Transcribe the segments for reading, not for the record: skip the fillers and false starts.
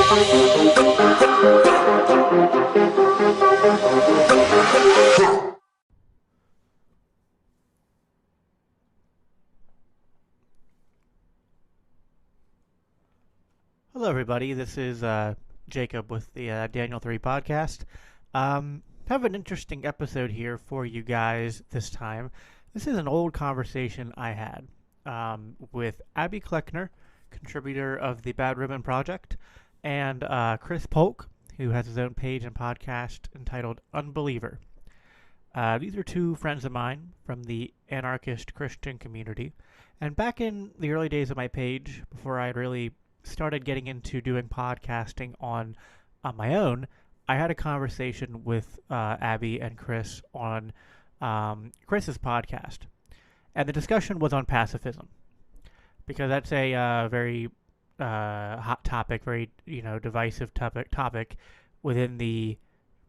Hello, everybody. This is Jacob with the Daniel 3 podcast. Have an interesting episode here for you guys this time. This is an old conversation I had with Abby Cleckner, contributor of the Bad Ribbon Project, and Chris Polk, who has his own page and podcast entitled Unbeliever. These are two friends of mine from the anarchist Christian community. And back in the early days of my page, before I had really started getting into doing podcasting on my own, I had a conversation with Abby and Chris on Chris's podcast. And the discussion was on pacifism, because that's a very hot topic, very divisive topic within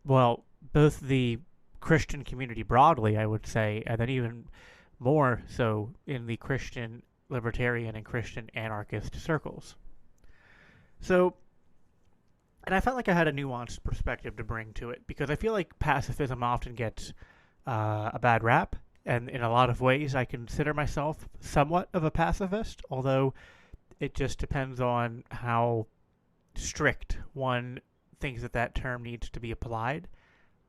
both the Christian community broadly, I would say, and then even more so in the Christian libertarian and Christian anarchist circles. So, and I felt like I had a nuanced perspective to bring to it, because I feel like pacifism often gets a bad rap, and in a lot of ways I consider myself somewhat of a pacifist, although it just depends on how strict one thinks that term needs to be applied,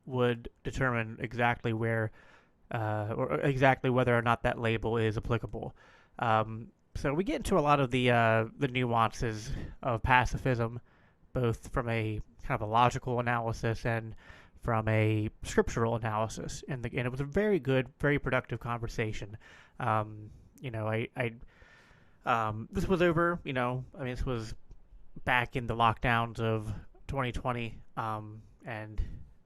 would determine exactly where, or exactly whether or not that label is applicable. So we get into a lot of the nuances of pacifism, both from a kind of a logical analysis and from a scriptural analysis. And it was a very good, very productive conversation. This was over, this was back in the lockdowns of 2020. And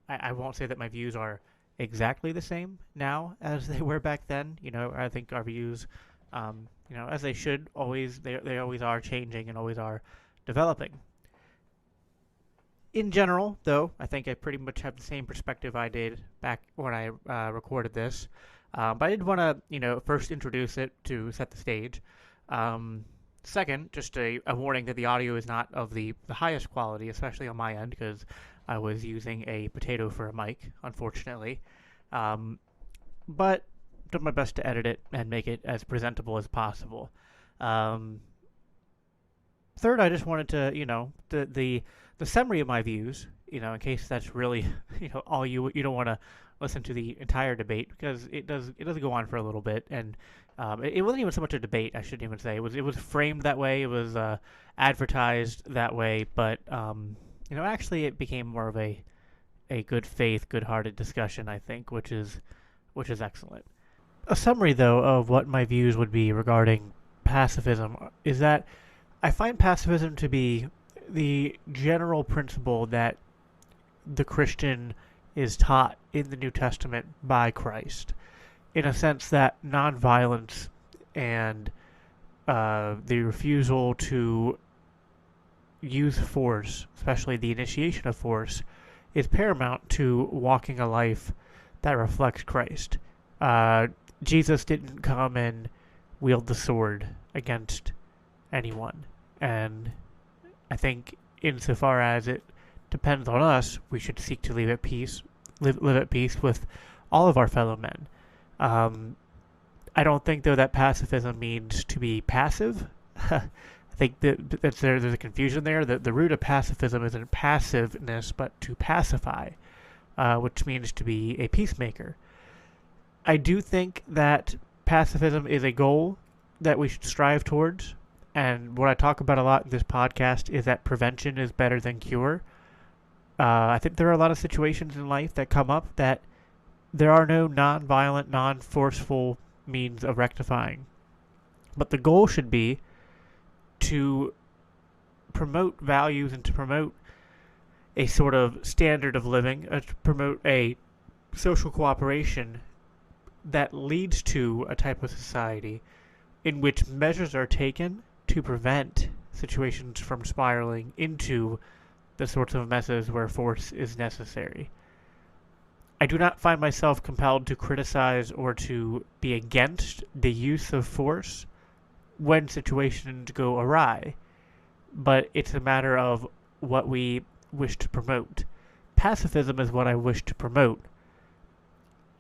I won't say that my views are exactly the same now as they were back then. I think our views, as they should always, they always are changing and always are developing. In general, though, I think I pretty much have the same perspective I did back when I recorded this. But I did want to, first introduce it to set the stage. Second, just a warning that the audio is not of the highest quality, especially on my end, because I was using a potato for a mic, unfortunately. But done my best to edit it and make it as presentable as possible. Third, I just wanted to, the summary of my views, in case that's really, all you don't want to listen to the entire debate, because it does go on for a little bit, and it wasn't even so much a debate, I shouldn't even say. It was framed that way, it was advertised that way, but actually it became more of a good faith, good-hearted discussion, I think, which is excellent. A summary, though, of what my views would be regarding pacifism is that I find pacifism to be the general principle that the Christian is taught in the New Testament by Christ, in a sense that nonviolence and the refusal to use force, especially the initiation of force, is paramount to walking a life that reflects Christ. Jesus didn't come and wield the sword against anyone, and I think insofar as it depends on us, we should seek to live at peace with all of our fellow men. I don't think, though, that pacifism means to be passive. I think that there's a confusion there. The root of pacifism isn't passiveness, but to pacify, which means to be a peacemaker. I do think that pacifism is a goal that we should strive towards, and what I talk about a lot in this podcast is that prevention is better than cure. I think there are a lot of situations in life that come up that there are no non-violent, non-forceful means of rectifying. But the goal should be to promote values and to promote a sort of standard of living, to promote a social cooperation that leads to a type of society in which measures are taken to prevent situations from spiraling into the sorts of messes where force is necessary. I do not find myself compelled to criticize or to be against the use of force when situations go awry, but it's a matter of what we wish to promote. Pacifism is what I wish to promote.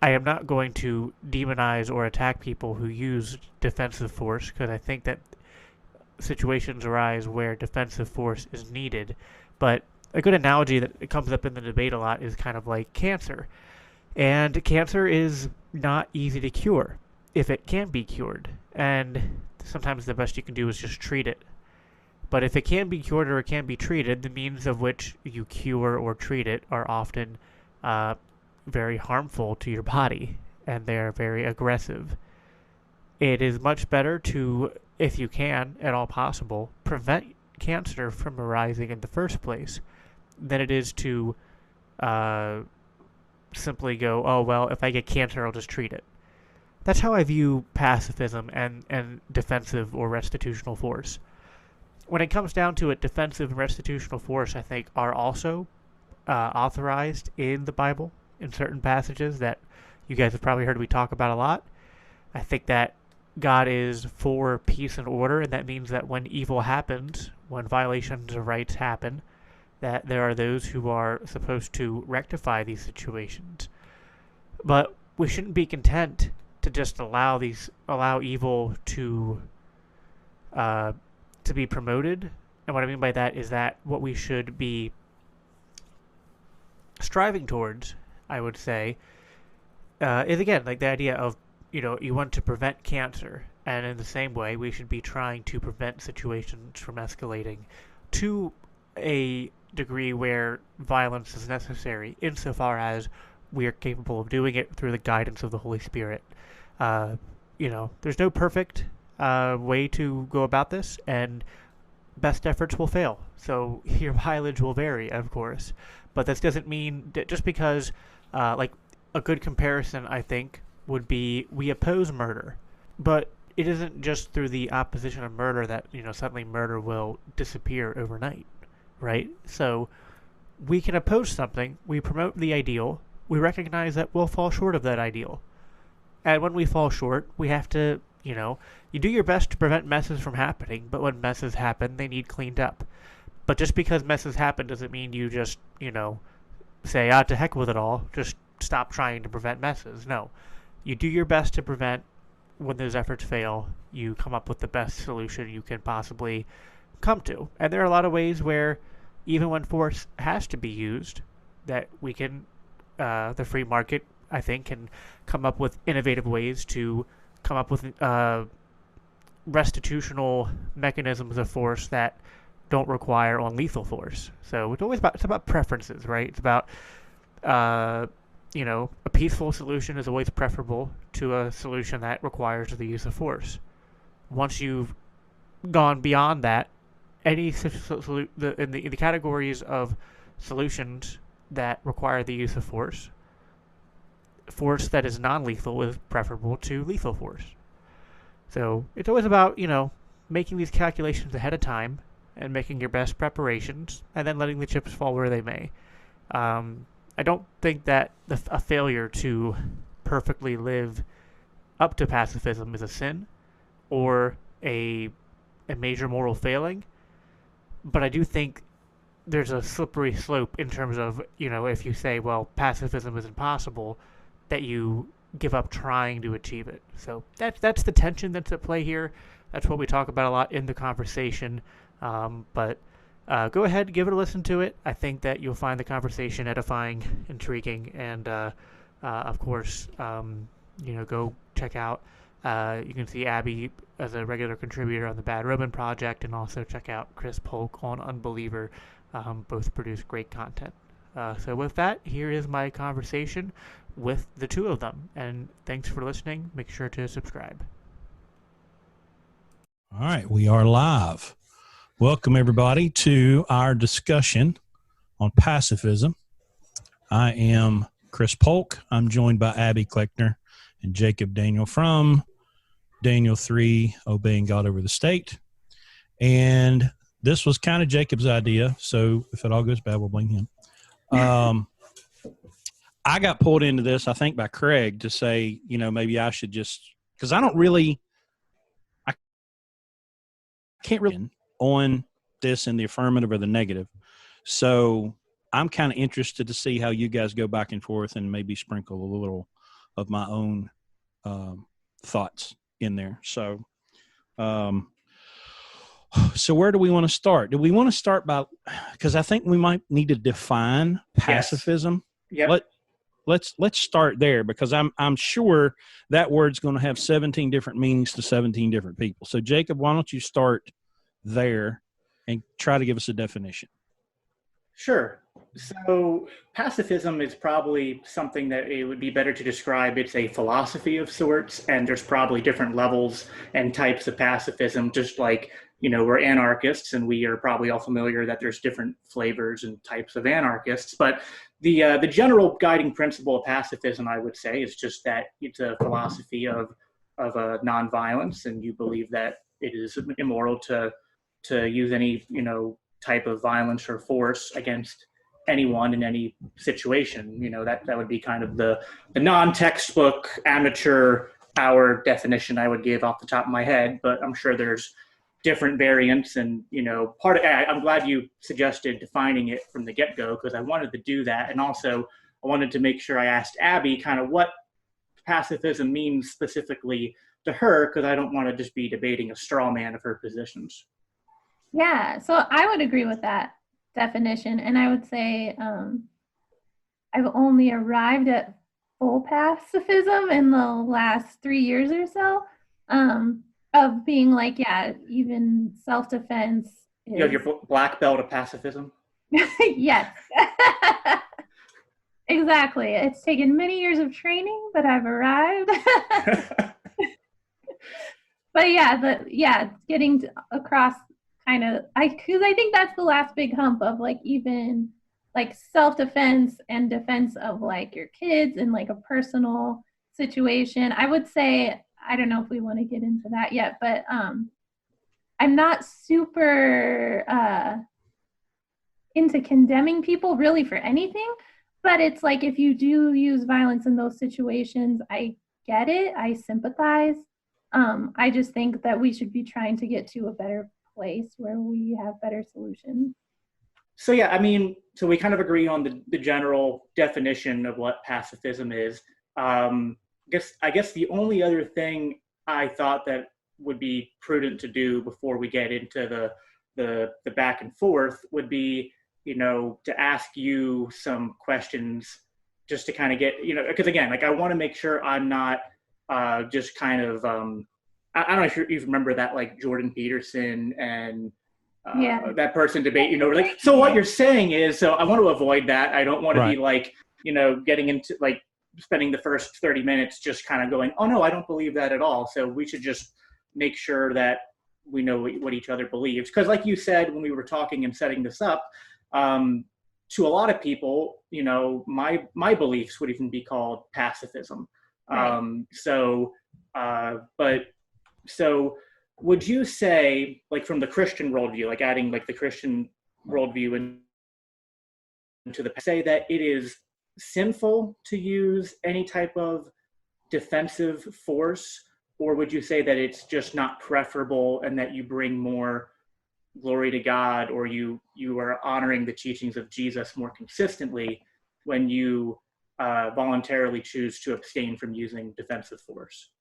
I am not going to demonize or attack people who use defensive force, because I think that situations arise where defensive force is needed. But a good analogy that comes up in the debate a lot is kind of like cancer. And cancer is not easy to cure if it can be cured. And sometimes the best you can do is just treat it. But if it can be cured or it can be treated, the means of which you cure or treat it are often very harmful to your body, and they're very aggressive. It is much better to, if you can, at all possible, prevent cancer from arising in the first place than it is to simply go, oh, well, if I get cancer, I'll just treat it. That's how I view pacifism and defensive or restitutional force. When it comes down to it, defensive and restitutional force, I think, are also authorized in the Bible in certain passages that you guys have probably heard me talk about a lot. I think that God is for peace and order, and that means that when evil happens, when violations of rights happen, that there are those who are supposed to rectify these situations. But we shouldn't be content to just allow evil to be promoted. And what I mean by that is that what we should be striving towards, I would say, is again like the idea of, you want to prevent cancer, and in the same way, we should be trying to prevent situations from escalating to a degree where violence is necessary, insofar as we are capable of doing it through the guidance of the Holy Spirit. There's no perfect way to go about this, and best efforts will fail. So your mileage will vary, of course. But this doesn't mean that just because, like a good comparison, I think, would be we oppose murder. But it isn't just through the opposition of murder that, suddenly murder will disappear overnight, right? So we can oppose something, we promote the ideal, we recognize that we'll fall short of that ideal. And when we fall short, we have to, you do your best to prevent messes from happening, but when messes happen, they need cleaned up. But just because messes happen doesn't mean you just, say, to heck with it all, just stop trying to prevent messes. No. You do your best to prevent. When those efforts fail, you come up with the best solution you can possibly come to. And there are a lot of ways where, even when force has to be used, that we can, the free market, I think, can come up with innovative ways to come up with restitutional mechanisms of force that don't require lethal force. So it's about preferences, right? It's about a peaceful solution is always preferable to a solution that requires the use of force. Once you've gone beyond that, any in the categories of solutions that require the use of force that is non-lethal is preferable to lethal force. So it's always about, making these calculations ahead of time and making your best preparations and then letting the chips fall where they may. I don't think that a failure to perfectly live up to pacifism is a sin or a major moral failing, but I do think there's a slippery slope in terms of, if you say, well, pacifism is impossible, that you give up trying to achieve it. So that's the tension that's at play here. That's what we talk about a lot in the conversation. But go ahead, give it a listen to it. I think that you'll find the conversation edifying, intriguing, and of course, go check out. You can see Abby as a regular contributor on the Bad Roman Project, and also check out Chris Polk on Unbeliever. Both produce great content. So with that, here is my conversation with the two of them. And thanks for listening. Make sure to subscribe. All right, we are live. Welcome, everybody, to our discussion on pacifism. I am Chris Polk. I'm joined by Abby Cleckner and Jacob Daniel from Daniel 3, Obeying God Over the State. And this was kind of Jacob's idea, so if it all goes bad, we'll blame him. I got pulled into this, I think, by Craig to say, maybe I should just – because I can't really on this in the affirmative or the negative. So I'm kind of interested to see how you guys go back and forth and maybe sprinkle a little of my own thoughts in there. So where do we want to start? Do we want to start by, because I think we might need to define pacifism. Yes. Yep. Let's start there, because I'm sure that word's going to have 17 different meanings to 17 different people. So Jacob, why don't you start there and try to give us a definition? Sure. So pacifism is probably something that it would be better to describe. It's a philosophy of sorts, and there's probably different levels and types of pacifism, just like, we're anarchists, and we are probably all familiar that there's different flavors and types of anarchists. But the general guiding principle of pacifism, I would say, is just that it's a philosophy of nonviolence, and you believe that it is immoral to use any type of violence or force against anyone in any situation. That would be kind of the non-textbook amateur hour definition I would give off the top of my head, but I'm sure there's different variants. And I'm glad you suggested defining it from the get-go, because I wanted to do that. And also I wanted to make sure I asked Abby kind of what pacifism means specifically to her, because I don't want to just be debating a straw man of her positions. Yeah, so I would agree with that definition, and I would say I've only arrived at full pacifism in the last 3 years or so, of being like, even self-defense. You have your black belt of pacifism? Yes, exactly. It's taken many years of training, but I've arrived. But getting across because I think that's the last big hump of even self-defense and defense of your kids in a personal situation. I would say, I don't know if we want to get into that yet, but I'm not super into condemning people really for anything, but it's if you do use violence in those situations, I get it, I sympathize. I just think that we should be trying to get to a better place where we have better solutions. So so we kind of agree on the general definition of what pacifism is. I guess the only other thing I thought that would be prudent to do before we get into the back and forth would be, to ask you some questions, just to kind of get, because again, I want to make sure I'm not just kind of I don't know if you remember that Jordan Peterson and that person debate, so what you're saying is, so I want to avoid that. I don't want to be getting into spending the first 30 minutes just kind of going, oh no, I don't believe that at all. So we should just make sure that we know what each other believes. Because like you said, when we were talking and setting this up, to a lot of people, my beliefs would even be called pacifism. Right. So would you say, from the Christian worldview, adding the Christian worldview into say that it is sinful to use any type of defensive force, or would you say that it's just not preferable and that you bring more glory to God, or you are honoring the teachings of Jesus more consistently when you voluntarily choose to abstain from using defensive force?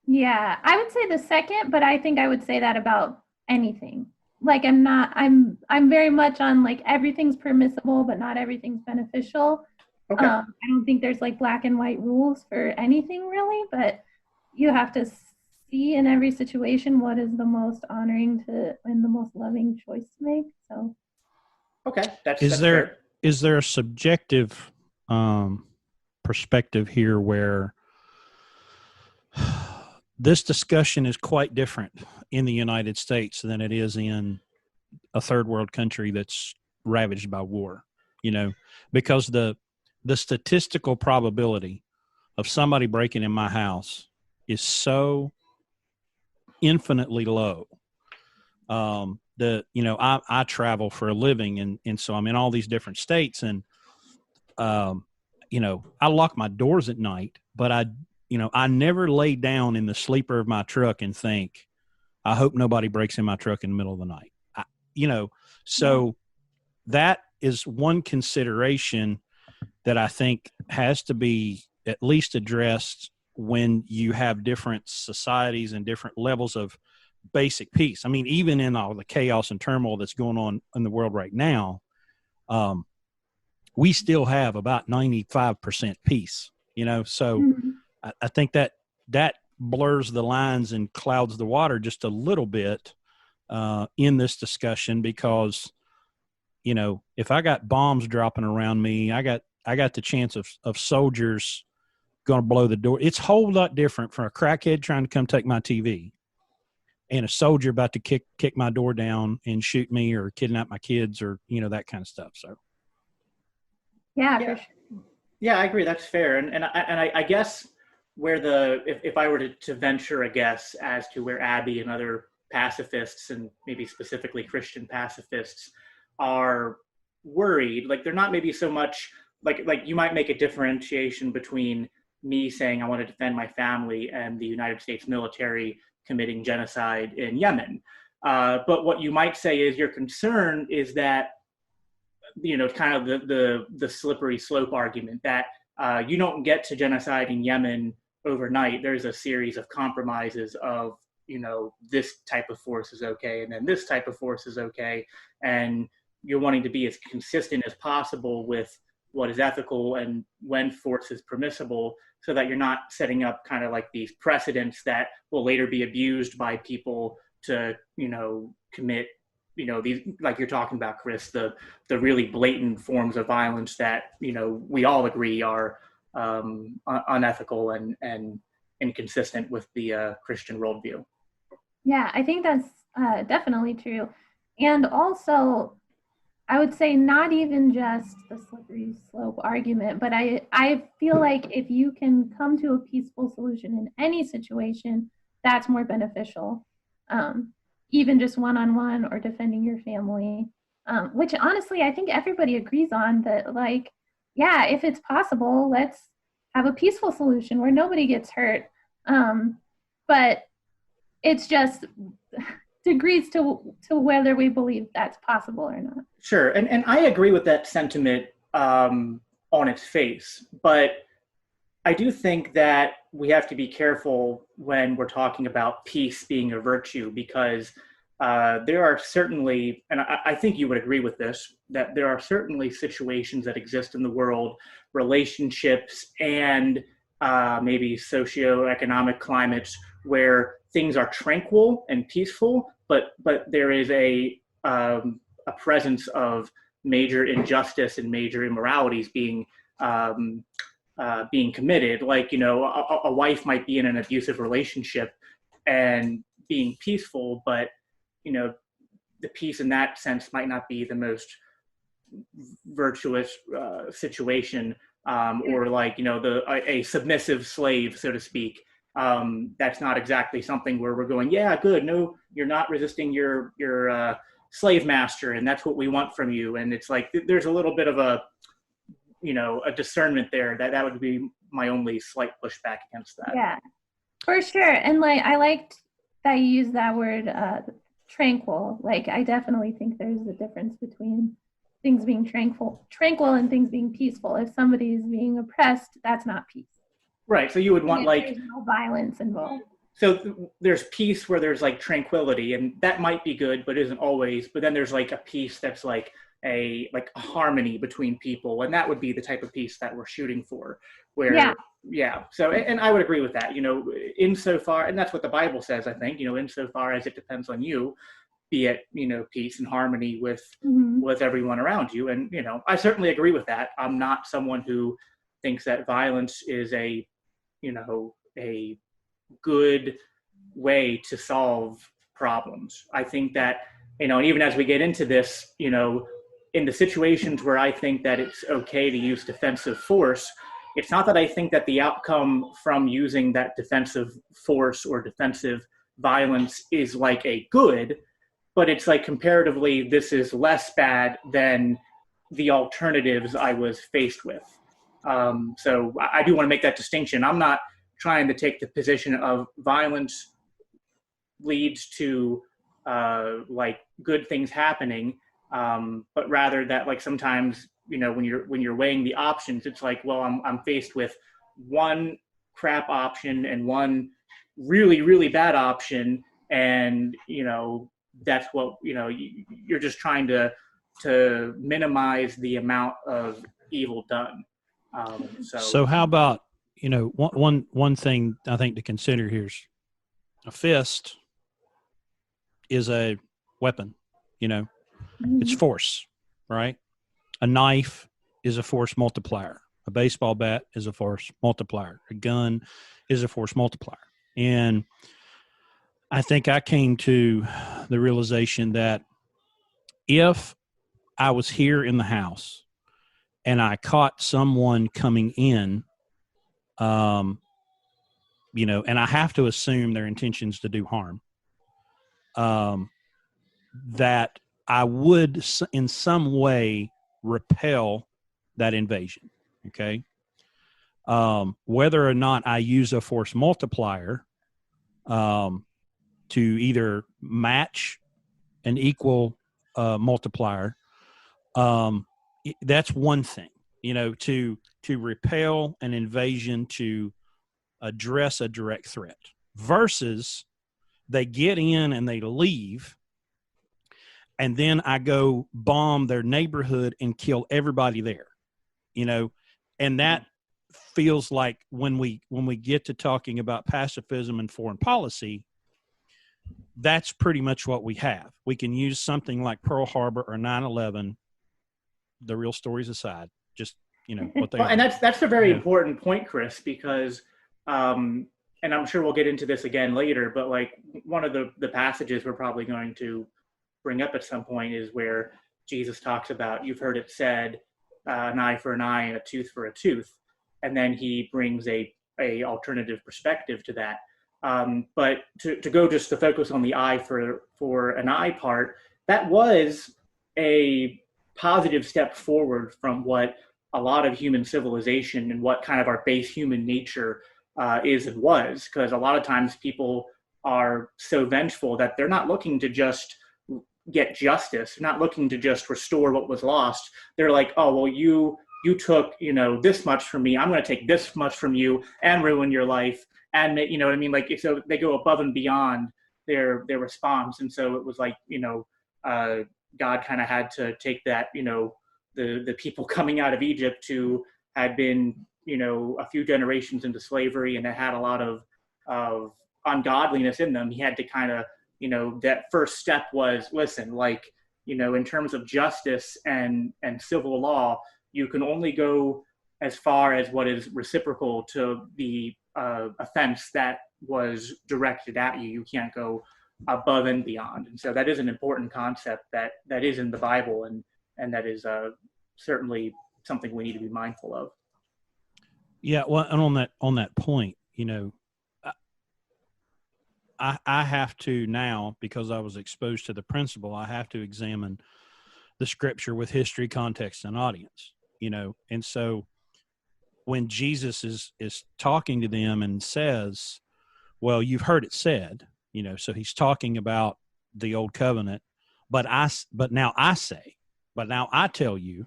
Yeah, I would say the second, but I think I would say that about anything. I'm very much on everything's permissible, but not everything's beneficial. Okay. I don't think there's black and white rules for anything really, but you have to see in every situation what is the most honoring and the most loving choice to make. So, okay, is there a subjective perspective here where this discussion is quite different in the United States than it is in a third world country that's ravaged by war, because the statistical probability of somebody breaking in my house is so infinitely low. I travel for a living, and so I'm in all these different states, and I lock my doors at night, but I never lay down in the sleeper of my truck and think, I hope nobody breaks in my truck in the middle of the night. So that is one consideration that I think has to be at least addressed when you have different societies and different levels of basic peace. I mean, even in all the chaos and turmoil that's going on in the world right now, we still have about 95% peace, so I think that blurs the lines and clouds the water just a little bit in this discussion, because, if I got bombs dropping around me, I got the chance of soldiers going to blow the door. It's a whole lot different from a crackhead trying to come take my TV and a soldier about to kick my door down and shoot me or kidnap my kids or, that kind of stuff. So. Yeah, Yeah. for sure. Yeah, I agree. That's fair. And I guess where if I were to venture a guess as to where Abby and other pacifists, and maybe specifically Christian pacifists, are worried, like they're not maybe so much like you might make a differentiation between me saying I want to defend my family and the United States military committing genocide in Yemen. But what you might say is your concern is that, kind of the slippery slope argument that you don't get to genocide in Yemen overnight. There's a series of compromises of, this type of force is okay, and then this type of force is okay. And you're wanting to be as consistent as possible with what is ethical and when force is permissible, so that you're not setting up kind of like these precedents that will later be abused by people to, commit, these, like you're talking about, Chris, the really blatant forms of violence that, we all agree are unethical and inconsistent with the Christian worldview. Yeah, I think that's definitely true. And also, I would say not even just the slippery slope argument, but I feel like if you can come to a peaceful solution in any situation, that's more beneficial. Even just one-on-one or defending your family, which honestly, I think everybody agrees on that, like, yeah, if it's possible, let's have a peaceful solution where nobody gets hurt. But it's just degrees to whether we believe that's possible or not. Sure. And I agree with that sentiment on its face, but I do think that we have to be careful when we're talking about peace being a virtue, because there are certainly, and I think you would agree with this, that there are certainly situations that exist in the world, relationships and maybe socioeconomic climates where things are tranquil and peaceful, but there is a presence of major injustice and major immoralities being committed. Like, a wife might be in an abusive relationship and being peaceful, but, the peace in that sense might not be the most virtuous situation, or like, a submissive slave, so to speak. That's not exactly something where we're going, yeah, good. No, you're not resisting your slave master, and that's what we want from you. And it's like, there's a little bit of a discernment there that would be my only slight pushback against that. Yeah, for sure. And like, I liked that you used that word, tranquil. Like, I definitely think there's a difference between things being tranquil and things being peaceful. If somebody is being oppressed, that's not peace. Right. So you would want, like, there's no violence involved. So there's peace where there's like tranquility, and that might be good, but isn't always. But then there's like a peace that's like a harmony between people, and that would be the type of peace that we're shooting for. Where So and I would agree with that. Insofar, and that's what the Bible says. I think insofar as it depends on you, be it peace and harmony with everyone around you. And I certainly agree with that. I'm not someone who thinks that violence is a good way to solve problems. I think that, and even as we get into this, in the situations where I think that it's okay to use defensive force, it's not that I think that the outcome from using that defensive force or defensive violence is like a good, but it's like comparatively, this is less bad than the alternatives I was faced with. So I do want to make that distinction. I'm not trying to take the position of violence leads to like good things happening. but rather that like sometimes, when you're weighing the options, it's like, well, I'm faced with one crap option and one really, really bad option. And, that's what, you're just trying to minimize the amount of evil done. So how about, one thing I think to consider here is a fist is a weapon, it's force, right? A knife is a force multiplier. A baseball bat is a force multiplier. A gun is a force multiplier. And I think I came to the realization that if I was here in the house and I caught someone coming in, and I have to assume their intentions to do harm, that I would in some way repel that invasion. Okay. Whether or not I use a force multiplier to either match an equal multiplier, that's one thing, to repel an invasion, to address a direct threat, versus they get in and they leave, and then I go bomb their neighborhood and kill everybody there, and that feels like when we get to talking about pacifism and foreign policy, that's pretty much what we have. We can use something like Pearl Harbor or 9/11, the real stories aside, just, what they well, are. and that's a very important point, Chris, because, and I'm sure we'll get into this again later, but like one of the passages we're probably going to bring up at some point is where Jesus talks about, you've heard it said, an eye for an eye and a tooth for a tooth. And then he brings a alternative perspective to that. But to go just to focus on the eye for an eye part, that was a positive step forward from what a lot of human civilization and what kind of our base human nature is and was. Because a lot of times people are so vengeful that they're not looking to just get justice, they're not looking to just restore what was lost. They're like, oh, well, you took, this much from me, I'm going to take this much from you and ruin your life. And you know what I mean? Like, so they go above and beyond their response. And so it was like, God kind of had to take that, the people coming out of Egypt who had been, a few generations into slavery and that had a lot of ungodliness in them. He had to kind of, that first step was, listen, like, in terms of justice and civil law, you can only go as far as what is reciprocal to the offense that was directed at you. You can't go above and beyond. And so that is an important concept that is in the Bible, and that is certainly something we need to be mindful of. Yeah, well, and on that point, I have to now, because I was exposed to the principle, I have to examine the scripture with history, context, and audience, and so when Jesus is talking to them and says, well, you've heard it said, so he's talking about the old covenant, but now I tell you,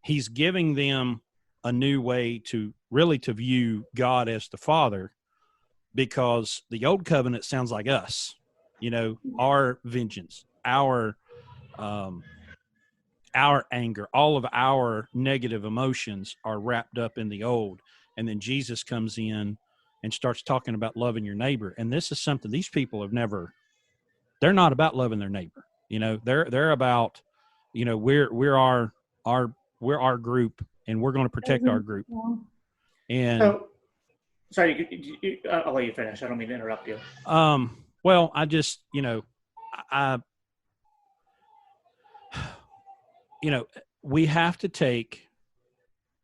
he's giving them a new way to view God as the Father, because the old covenant sounds like us, our vengeance, our anger, all of our negative emotions are wrapped up in the old. And then Jesus comes in and starts talking about loving your neighbor. And this is something these people have never, they're not about loving their neighbor. They're about, we're our group and we're going to protect our group. And so, sorry, I'll let you finish. I don't mean to interrupt you. Well, I just, we have to take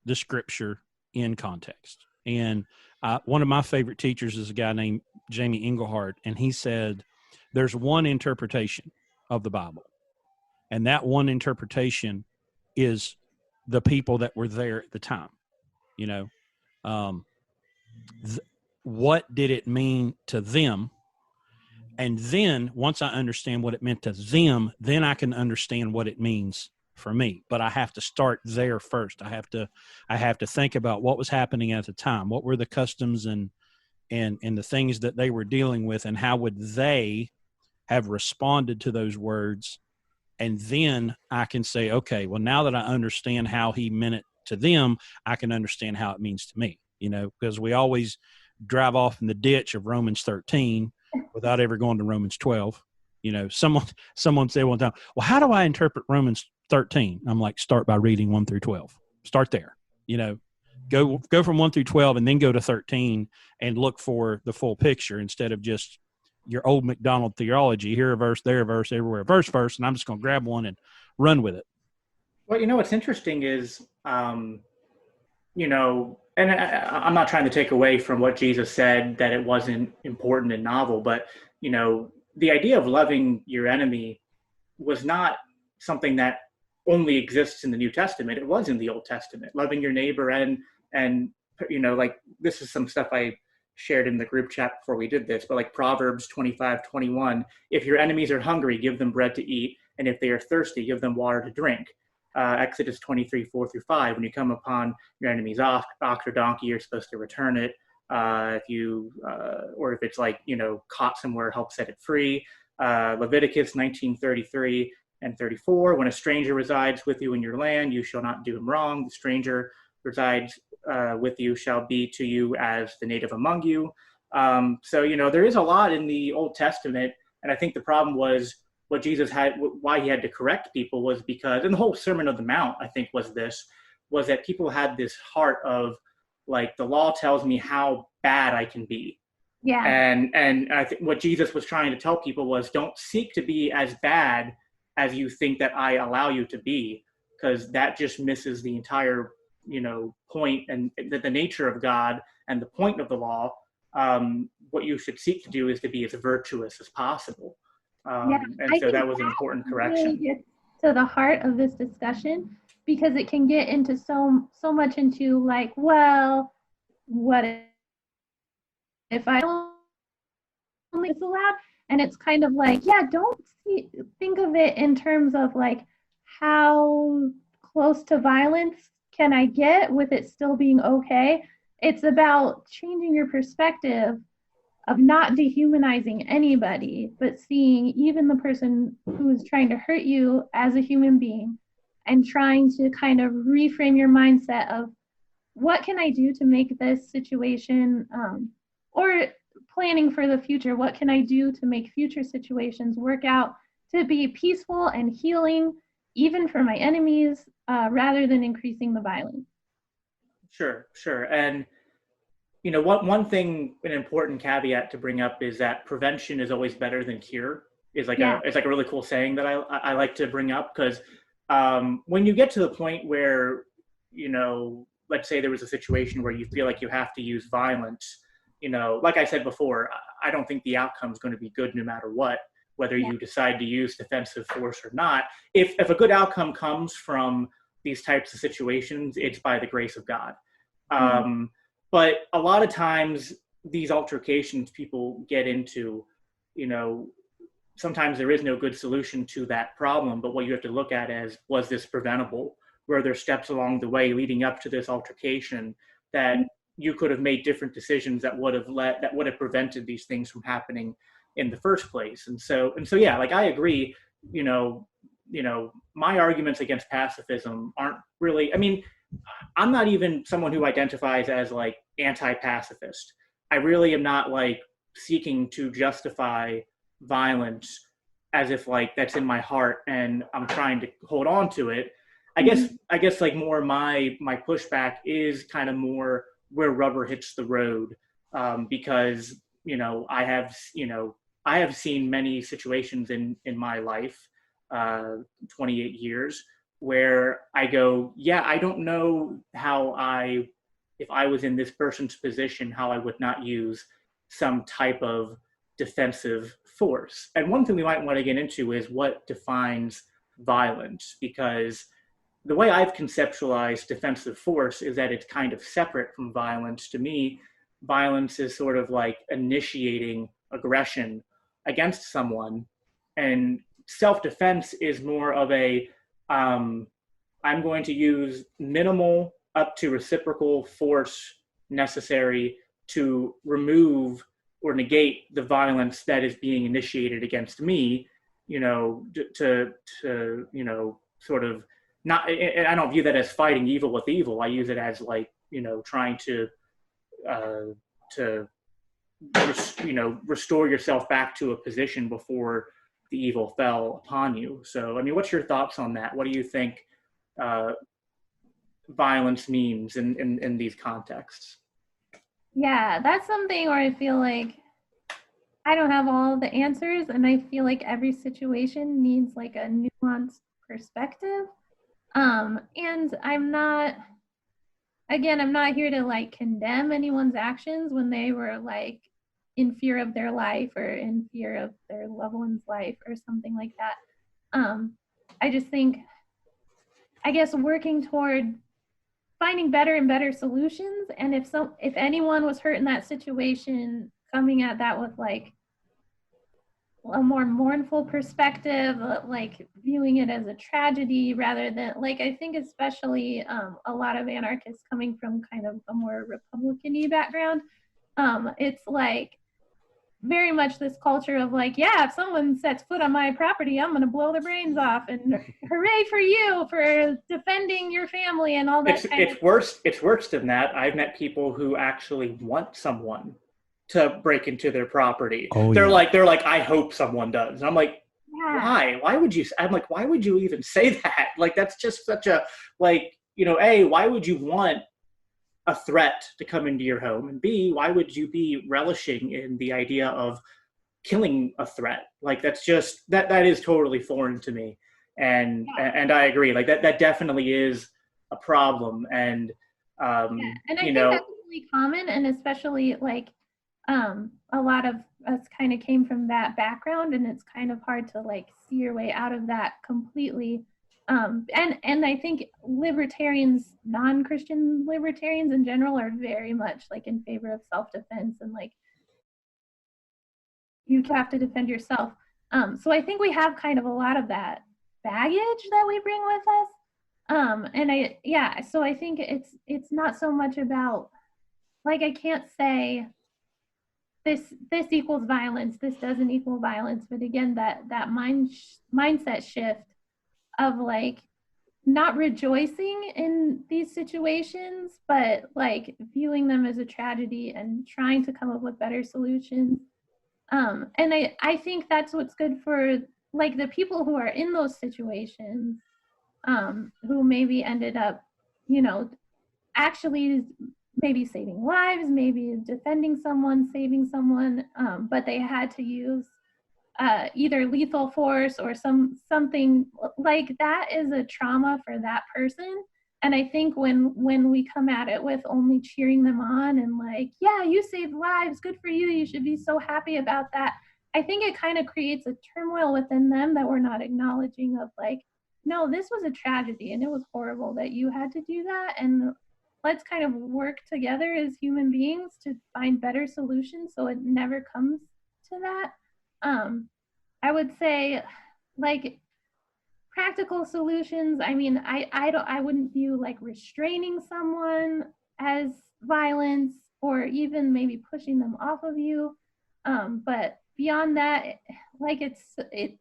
the scripture in context. And one of my favorite teachers is a guy named Jamie Engelhardt, and he said there's one interpretation of the Bible, and that one interpretation is the people that were there at the time. What did it mean to them, And then once I understand what it meant to them, then I can understand what it means for me. But I have to start there first. I have to think about what was happening at the time. What were the customs and the things that they were dealing with, and how would they have responded to those words? And then I can say, okay, well, now that I understand how he meant it to them, I can understand how it means to me, because we always drive off in the ditch of Romans 13 without ever going to Romans 12. Someone said one time, well, how do I interpret Romans 13? I'm like, start by reading 1 through 12. Start there, go from 1 through 12 and then go to 13 and look for the full picture instead of just your old McDonald theology, here a verse, there a verse, everywhere a verse, and I'm just going to grab one and run with it. Well, what's interesting is, and I'm not trying to take away from what Jesus said, that it wasn't important and novel, but, the idea of loving your enemy was not something that only exists in the New Testament. It was in the Old Testament, loving your neighbor. And like, this is some stuff I shared in the group chat before we did this, but like Proverbs 25:21, if your enemies are hungry, give them bread to eat. And if they are thirsty, give them water to drink. Exodus 23:4-5, when you come upon your enemy's ox or donkey, you're supposed to return it. Or if it's like, caught somewhere, help set it free. Leviticus 19:33 and 34, when a stranger resides with you in your land, you shall not do him wrong. The stranger resides with you shall be to you as the native among you. So, there is a lot in the Old Testament. And I think the problem was what Jesus had, why he had to correct people was because, and the whole Sermon on the Mount, I think, was that people had this heart of, like, the law tells me how bad I can be. Yeah. And I think what Jesus was trying to tell people was, don't seek to be as bad as you think that I allow you to be, because that just misses the entire, point and the nature of God and the point of the law. What you should seek to do is to be as virtuous as possible. And so that was an important correction. Really gets to the heart of this discussion, because it can get into so much into, like, well, what if I only is allowed? And it's kind of like, yeah, don't think of it in terms of, like, how close to violence can I get with it still being okay? It's about changing your perspective of not dehumanizing anybody, but seeing even the person who is trying to hurt you as a human being, and trying to kind of reframe your mindset of, what can I do to make this situation, or planning for the future, what can I do to make future situations work out to be peaceful and healing, even for my enemies, rather than increasing the violence. Sure. And one thing, an important caveat to bring up is that prevention is always better than cure. It's like a really cool saying that I like to bring up, because when you get to the point where, let's say there was a situation where you feel like you have to use violence, like I said before, I don't think the outcome is going to be good no matter what, whether you decide to use defensive force or not. If a good outcome comes from these types of situations, it's by the grace of God. But a lot of times these altercations people get into, sometimes there is no good solution to that problem, but what you have to look at is, was this preventable? Were there steps along the way leading up to this altercation that you could have made different decisions that would have prevented these things from happening in the first place? And so yeah, like, I agree, my arguments against pacifism aren't really, I'm not even someone who identifies as, like, anti-pacifist. I really am not, like, seeking to justify violence as if, like, that's in my heart and I'm trying to hold on to it. I guess like more my pushback is kind of more where rubber hits the road, because I have seen many situations in my life, 28 years, where I go, yeah, I don't know if I was in this person's position, how I would not use some type of defensive force. And one thing we might want to get into is what defines violence, because the way I've conceptualized defensive force is that it's kind of separate from violence. To me, violence is sort of like initiating aggression against someone, and self-defense is more of a I'm going to use minimal up to reciprocal force necessary to remove or negate the violence that is being initiated against me, to sort of not, and I don't view that as fighting evil with evil. I use it as like, trying to restore yourself back to a position before the evil fell upon you. So, I mean, what's your thoughts on that? What do you think violence means in these contexts? Yeah, that's something where I feel like I don't have all the answers, and I feel like every situation needs like a nuanced perspective. And I'm not here to like condemn anyone's actions when they were like in fear of their life or in fear of their loved one's life or something like that. I just think, I guess, working toward finding better and better solutions. And if anyone was hurt in that situation, coming at that with like a more mournful perspective, like viewing it as a tragedy rather than like, I think especially a lot of anarchists coming from kind of a more Republican-y background, it's like very much this culture of like, yeah, if someone sets foot on my property, I'm going to blow their brains off, and hooray for you for defending your family and all that. It's worse than that. I've met people who actually want someone to break into their property. They're like, I hope someone does. And I'm like, yeah. Why would you? I'm like, why would you even say that? Like, that's just such a, like, why would you want a threat to come into your home? And B, why would you be relishing in the idea of killing a threat? Like, that's just, that is totally foreign to me. And I agree. Like that definitely is a problem. And, and I think that's really common, and especially like, a lot of us kind of came from that background, and it's kind of hard to like see your way out of that completely. And I think libertarians, non-Christian libertarians in general, are very much like in favor of self-defense, and like you have to defend yourself. So I think we have kind of a lot of that baggage that we bring with us. So I think it's not so much about, like, I can't say this equals violence, this doesn't equal violence, but again, that mindset shift of like not rejoicing in these situations, but like viewing them as a tragedy and trying to come up with better solutions. And I think that's what's good for like the people who are in those situations, who maybe ended up, actually maybe saving lives, maybe defending someone, saving someone, but they had to use either lethal force or something like that is a trauma for that person. And I think when we come at it with only cheering them on and like, yeah, you saved lives, good for you, you should be so happy about that, I think it kind of creates a turmoil within them that we're not acknowledging of like, no, this was a tragedy and it was horrible that you had to do that, and let's kind of work together as human beings to find better solutions so it never comes to that. I would say, like, practical solutions. I mean, I wouldn't view like restraining someone as violence, or even maybe pushing them off of you. But beyond that, like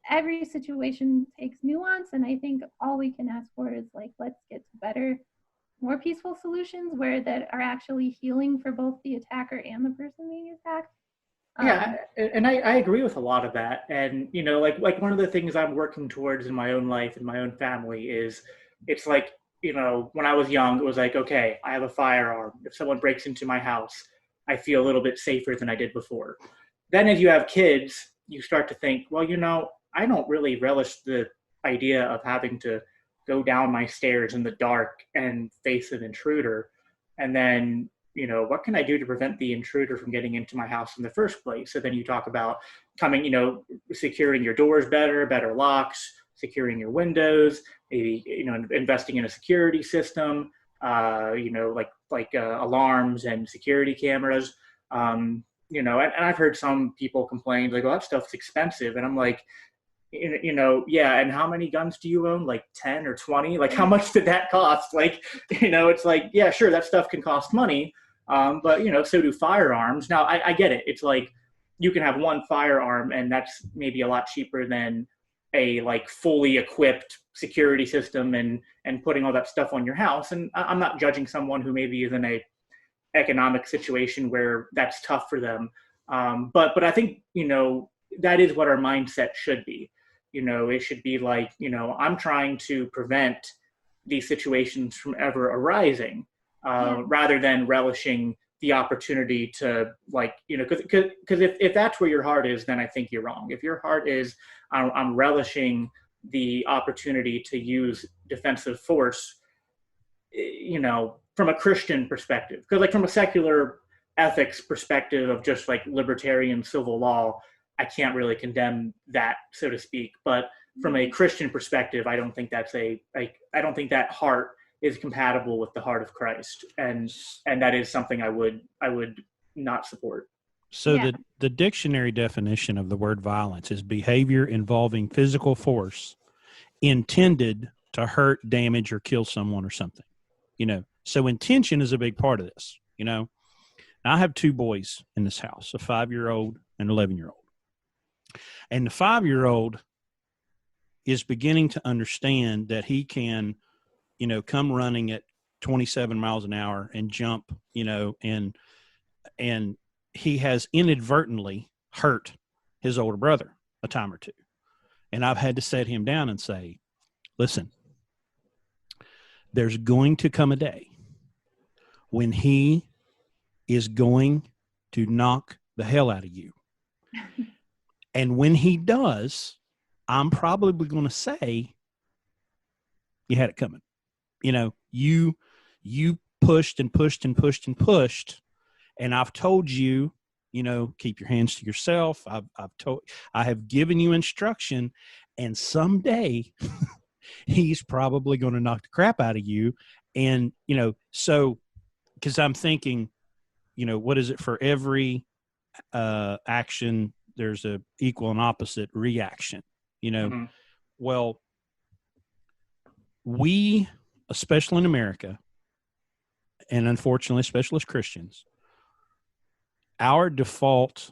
every situation takes nuance, and I think all we can ask for is like, let's get to better, more peaceful solutions that are actually healing for both the attacker and the person being attacked. Yeah, and I agree with a lot of that. And, like one of the things I'm working towards in my own life and my own family is, it's like, when I was young, it was like, okay, I have a firearm. If someone breaks into my house, I feel a little bit safer than I did before. Then as you have kids, you start to think, well, I don't really relish the idea of having to go down my stairs in the dark and face an intruder. And then, what can I do to prevent the intruder from getting into my house in the first place? So then you talk about securing your doors better locks, securing your windows, maybe, investing in a security system, like alarms and security cameras. and I've heard some people complain like, "Oh, that stuff's expensive," and I'm like, yeah. And how many guns do you own? Like 10 or 20? Like, how much did that cost? Like, it's like, yeah, sure, that stuff can cost money. But, so do firearms. Now, I get it. It's like you can have one firearm, and that's maybe a lot cheaper than a like fully equipped security system and putting all that stuff on your house. And I'm not judging someone who maybe is in a economic situation where that's tough for them. But I think, that is what our mindset should be. It should be like, I'm trying to prevent these situations from ever arising, rather than relishing the opportunity to, like, because if that's where your heart is, then I think you're wrong. If your heart is, I'm relishing the opportunity to use defensive force, from a Christian perspective, because like from a secular ethics perspective of just like libertarian civil law, I can't really condemn that, so to speak. But from a Christian perspective, I don't think that's I don't think that heart is compatible with the heart of Christ, and that is something I would not support. So the dictionary definition of the word violence is behavior involving physical force intended to hurt, damage, or kill someone or something. So intention is a big part of this. Now, I have two boys in this house, a 5-year-old and an 11-year-old. And the 5-year-old is beginning to understand that he can, come running at 27 miles an hour and jump, and he has inadvertently hurt his older brother a time or two. And I've had to set him down and say, listen, there's going to come a day when he is going to knock the hell out of you. And when he does, I'm probably going to say, you had it coming. You pushed and pushed and pushed and pushed. And I've told you, keep your hands to yourself. I have given you instruction, and someday he's probably going to knock the crap out of you. And, so, because I'm thinking, what is it, for every action, there's a equal and opposite reaction, Mm-hmm. Well, we, especially in America, and unfortunately, especially as Christians, our default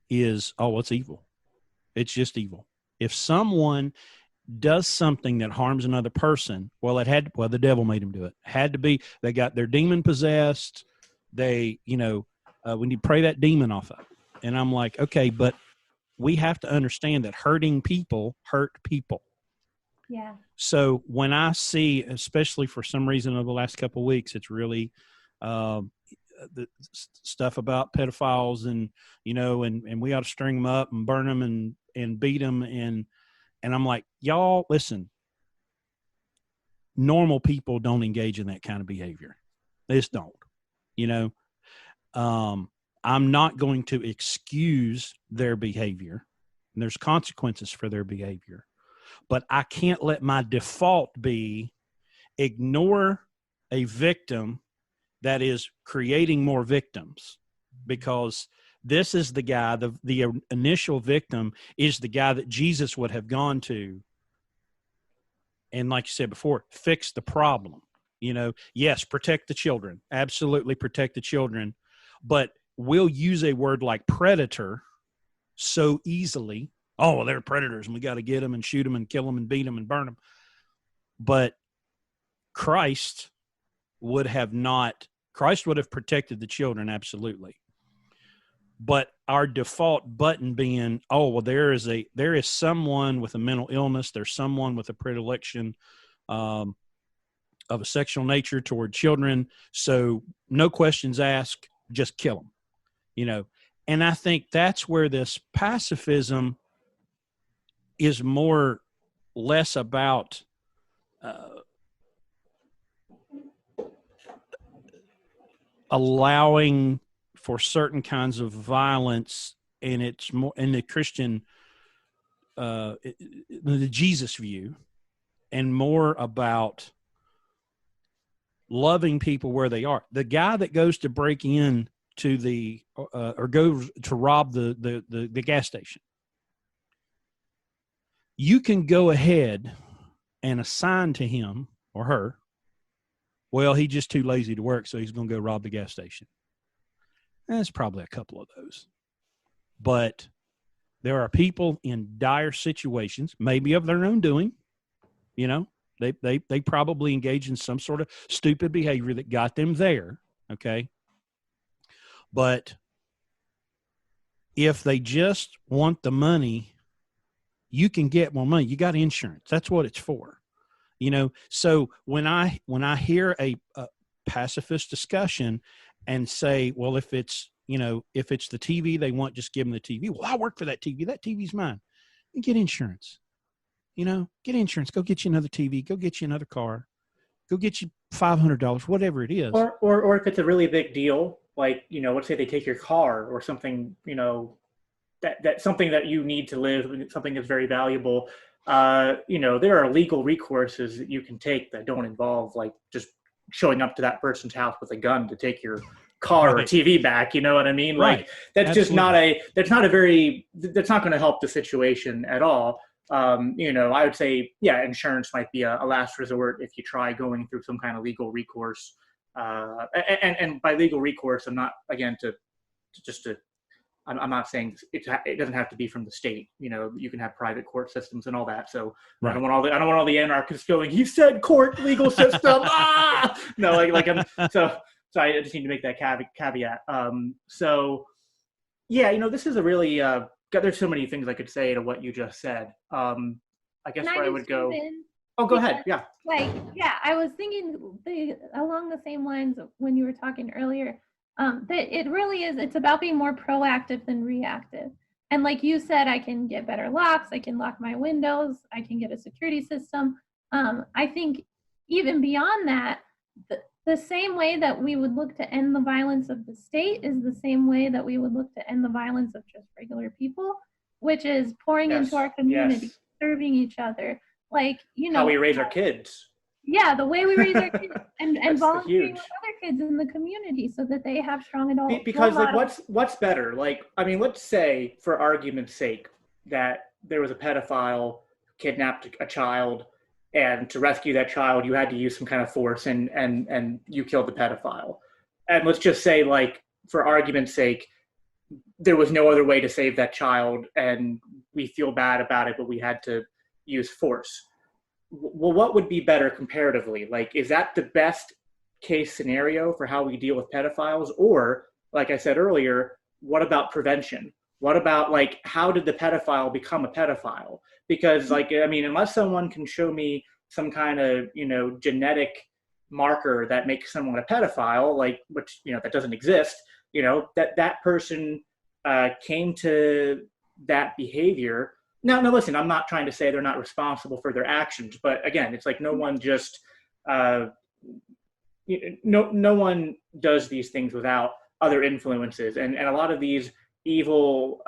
is, oh, it's evil. It's just evil. If someone does something that harms another person, the devil made him do it. Had to be, they got their demon possessed. They, we need to pray that demon off of it. And I'm like, okay, but we have to understand that hurting people hurt people. Yeah. So when I see, especially for some reason over the last couple of weeks, it's really the stuff about pedophiles and, and we ought to string them up and burn them and beat them. And I'm like, y'all, listen, normal people don't engage in that kind of behavior. They just don't, I'm not going to excuse their behavior, and there's consequences for their behavior, but I can't let my default be ignore a victim that is creating more victims, because this is the guy, the initial victim is the guy that Jesus would have gone to. And like you said before, fix the problem. Yes, protect the children. Absolutely protect the children. But we'll use a word like predator so easily. Oh, well, they're predators and we got to get them and shoot them and kill them and beat them and burn them. But Christ would have protected the children, absolutely. But our default button being, oh, well, there is someone with a mental illness. There's someone with a predilection of a sexual nature toward children. So no questions asked, just kill them, And I think that's where this pacifism is less about allowing for certain kinds of violence, and it's more in the Christian, the Jesus view, and more about loving people where they are. The guy that goes to break in to the or goes to rob the gas station, you can go ahead and assign to him or her, well, he's just too lazy to work, so he's going to go rob the gas station. There's probably a couple of those. But there are people in dire situations, maybe of their own doing, you know, they probably engage in some sort of stupid behavior that got them there, okay? But if they just want the money, you can get more money. You got insurance. That's what it's for. You know, so when I hear a pacifist discussion and say, well, if it's the TV they want, just give them the TV. Well, I work for that TV. That TV's mine. And get insurance. You know, get insurance. Go get you another TV. Go get you another car. Go get you $500, whatever it is. Or if it's a really big deal, like, you know, let's say they take your car or something, you know, that something that you need to live, something that's very valuable. You know, there are legal recourses that you can take that don't involve like just showing up to that person's house with a gun to take your car or TV back. You know what I mean? Right. Like that's Absolutely. That's not going to help the situation at all. You know, I would say, yeah, insurance might be a last resort if you try going through some kind of legal recourse. And by legal recourse, I'm not, again, I'm not saying it doesn't have to be from the state. You know, you can have private court systems and all that. So right. I don't want all the anarchists going, he said court legal system. No, so I just need to make that caveat. So yeah, you know, this is a really there's so many things I could say to what you just said. I guess where I would go. Go ahead. Yeah. I was thinking along the same lines of when you were talking earlier. That it really is, it's about being more proactive than reactive. And like you said, I can get better locks, I can lock my windows, I can get a security system. I think even beyond that, the same way that we would look to end the violence of the state is the same way that we would look to end the violence of just regular people, which is pouring into our community, serving each other. Like, you know, how we raise our kids. Yeah, the way we raise our kids and volunteering with other kids in the community so that they have strong adults. Because like what's better? Like, I mean, let's say for argument's sake that there was a pedophile kidnapped a child, and to rescue that child you had to use some kind of force and you killed the pedophile. And let's just say, like, for argument's sake, there was no other way to save that child and we feel bad about it, but we had to use force. Well, what would be better comparatively? Like, is that the best case scenario for how we deal with pedophiles? Or, like I said earlier, what about prevention? What about, like, how did the pedophile become a pedophile? Because, like, I mean, unless someone can show me some kind of, you know, genetic marker that makes someone a pedophile, like, which, you know, that doesn't exist, you know, that person came to that behavior. No, listen, I'm not trying to say they're not responsible for their actions, but again, it's like no one just, no one does these things without other influences. And a lot of these evil,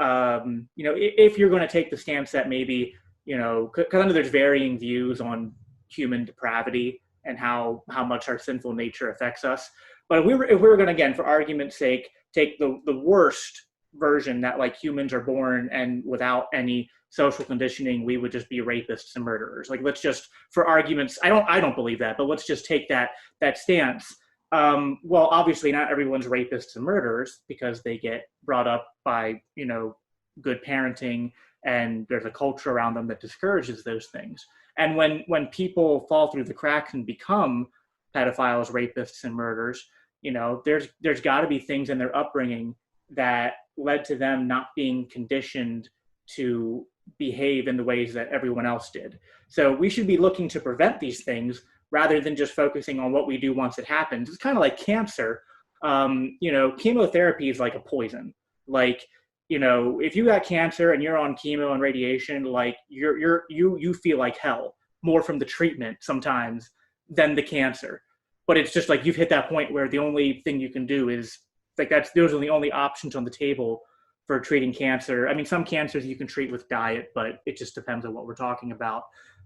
you know, if you're going to take the stance that maybe, you know, because I know there's varying views on human depravity and how much our sinful nature affects us. But if we were going to, again, for argument's sake, take the worst version that, like, humans are born and without any social conditioning, we would just be rapists and murderers. Like, let's just, for arguments, I don't believe that, but let's just take that stance. Well, obviously not everyone's rapists and murderers because they get brought up by, you know, good parenting, and there's a culture around them that discourages those things. And when people fall through the cracks and become pedophiles, rapists, and murderers, you know, there's got to be things in their upbringing that led to them not being conditioned to behave in the ways that everyone else did. So we should be looking to prevent these things rather than just focusing on what we do once it happens. It's kind of like cancer. You know, chemotherapy is like a poison. Like, you know, if you got cancer and you're on chemo and radiation, like you feel like hell more from the treatment sometimes than the cancer. But it's just like you've hit that point where the only thing you can do is like those are the only options on the table for treating cancer. I mean, some cancers you can treat with diet, but it just depends on what we're talking about.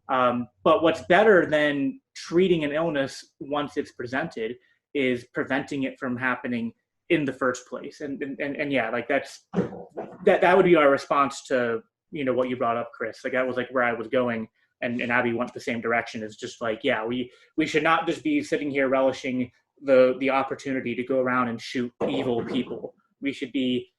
But what's better than treating an illness once it's presented is preventing it from happening in the first place. And yeah, like that would be our response to, what you brought up, Chris. Like that was like where I was going, and Abby went the same direction. Is just like, yeah, we should not just be sitting here relishing the opportunity to go around and shoot evil people. We should be,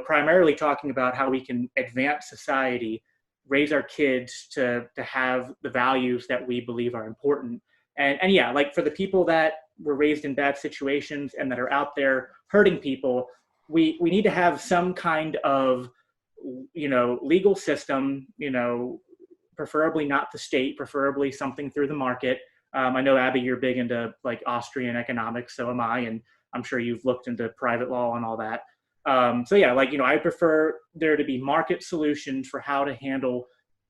primarily talking about how we can advance society, raise our kids to have the values that we believe are important. And yeah, like for the people that were raised in bad situations and that are out there hurting people, we need to have some kind of, legal system, preferably not the state, preferably something through the market. I know, Abby, you're big into like Austrian economics, so am I, and I'm sure you've looked into private law and all that. So yeah, like, I prefer there to be market solutions for how to handle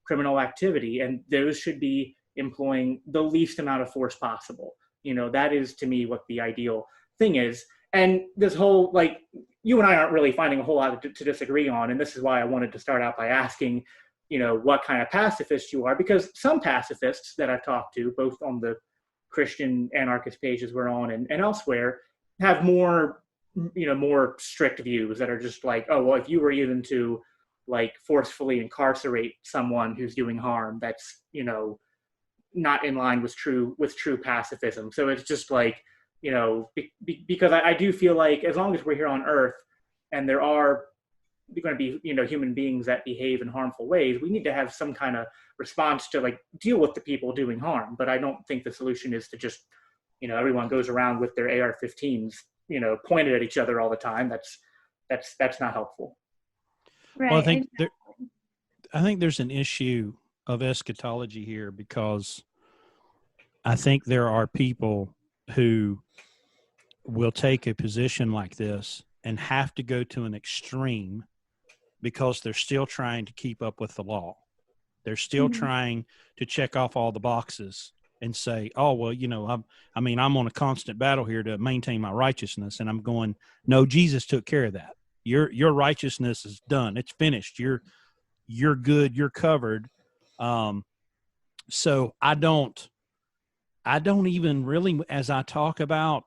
criminal activity, and those should be employing the least amount of force possible. That is to me what the ideal thing is. And this whole, like, you and I aren't really finding a whole lot to disagree on, and this is why I wanted to start out by asking, what kind of pacifist you are, because some pacifists that I've talked to, both on the Christian anarchist pages we're on and elsewhere, have more strict views that are just like, oh, well, if you were even to like forcefully incarcerate someone who's doing harm, that's, not in line with true pacifism. So it's just like, because I do feel like as long as we're here on Earth and there are going to be, human beings that behave in harmful ways, we need to have some kind of response to like deal with the people doing harm. But I don't think the solution is to just, everyone goes around with their AR-15s, pointed at each other all the time. That's not helpful. Right. Well, I think there's an issue of eschatology here, because I think there are people who will take a position like this and have to go to an extreme because they're still trying to keep up with the law. They're still trying to check off all the boxes and say, oh, well, I'm on a constant battle here to maintain my righteousness. And I'm going, no, Jesus took care of that. Your righteousness is done. It's finished. You're good. You're covered. So I don't even really, as I talk about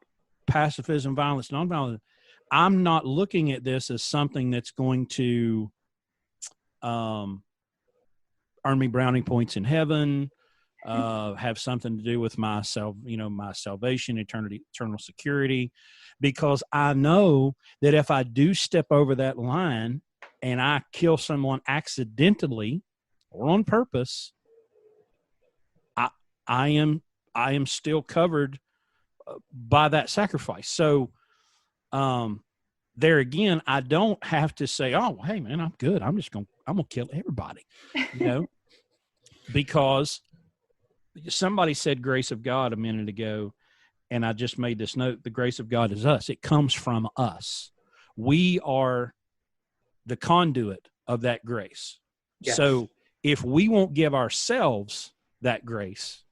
pacifism, violence, nonviolence, I'm not looking at this as something that's going to earn me brownie points in heaven, have something to do with my salvation, eternal security, because I know that if I do step over that line and I kill someone accidentally or on purpose, I am still covered by that sacrifice. So, there again, I don't have to say, oh, hey man, I'm good. I'm going to kill everybody, because somebody said grace of God a minute ago, and I just made this note. The grace of God is us. It comes from us. We are the conduit of that grace. Yes. So if we won't give ourselves that grace,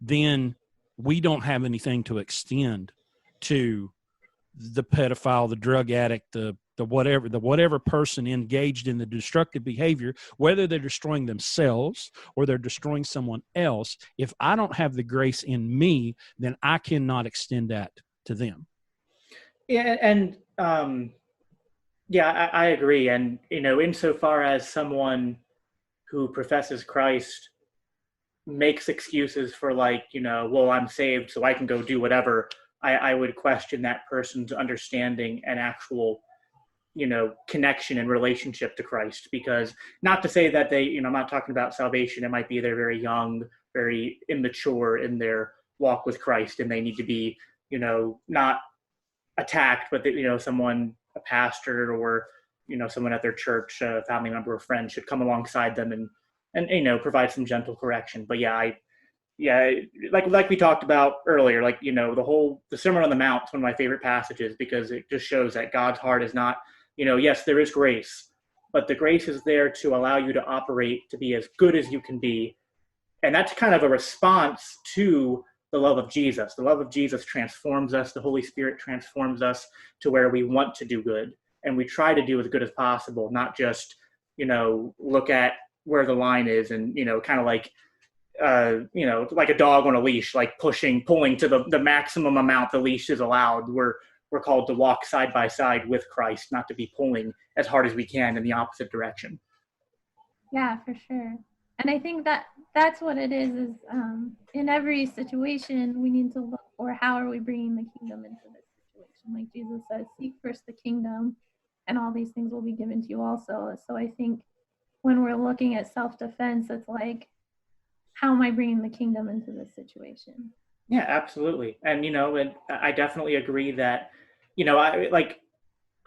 then we don't have anything to extend to the pedophile, the drug addict, the whatever person engaged in the destructive behavior, whether they're destroying themselves or they're destroying someone else. If I don't have the grace in me, then I cannot extend that to them. Yeah. And, yeah, I agree. And, insofar as someone who professes Christ makes excuses for like, well, I'm saved, so I can go do whatever, I would question that person's understanding and actual, connection and relationship to Christ. Because not to say that they, I'm not talking about salvation. It might be they're very young, very immature in their walk with Christ, and they need to be, not attacked, but that, someone, a pastor or, someone at their church, a family member or friend should come alongside them and provide some gentle correction. But like we talked about earlier, like, the Sermon on the Mount is one of my favorite passages, because it just shows that God's heart is not, yes, there is grace, but the grace is there to allow you to operate, to be as good as you can be. And that's kind of a response to the love of Jesus. The love of Jesus transforms us. The Holy Spirit transforms us to where we want to do good. And we try to do as good as possible, not just, look at where the line is and, kind of like, like a dog on a leash, like pulling to the maximum amount the leash is allowed. We're we're called to walk side by side with Christ, not to be pulling as hard as we can in the opposite direction. Yeah, for sure. And I think that that's what it is in every situation, we need to look for how are we bringing the kingdom into this situation. Like Jesus says, seek first the kingdom and all these things will be given to you also. So I think when we're looking at self-defense, it's like, how am I bringing the kingdom into this situation? Yeah, absolutely. And, and I definitely agree that,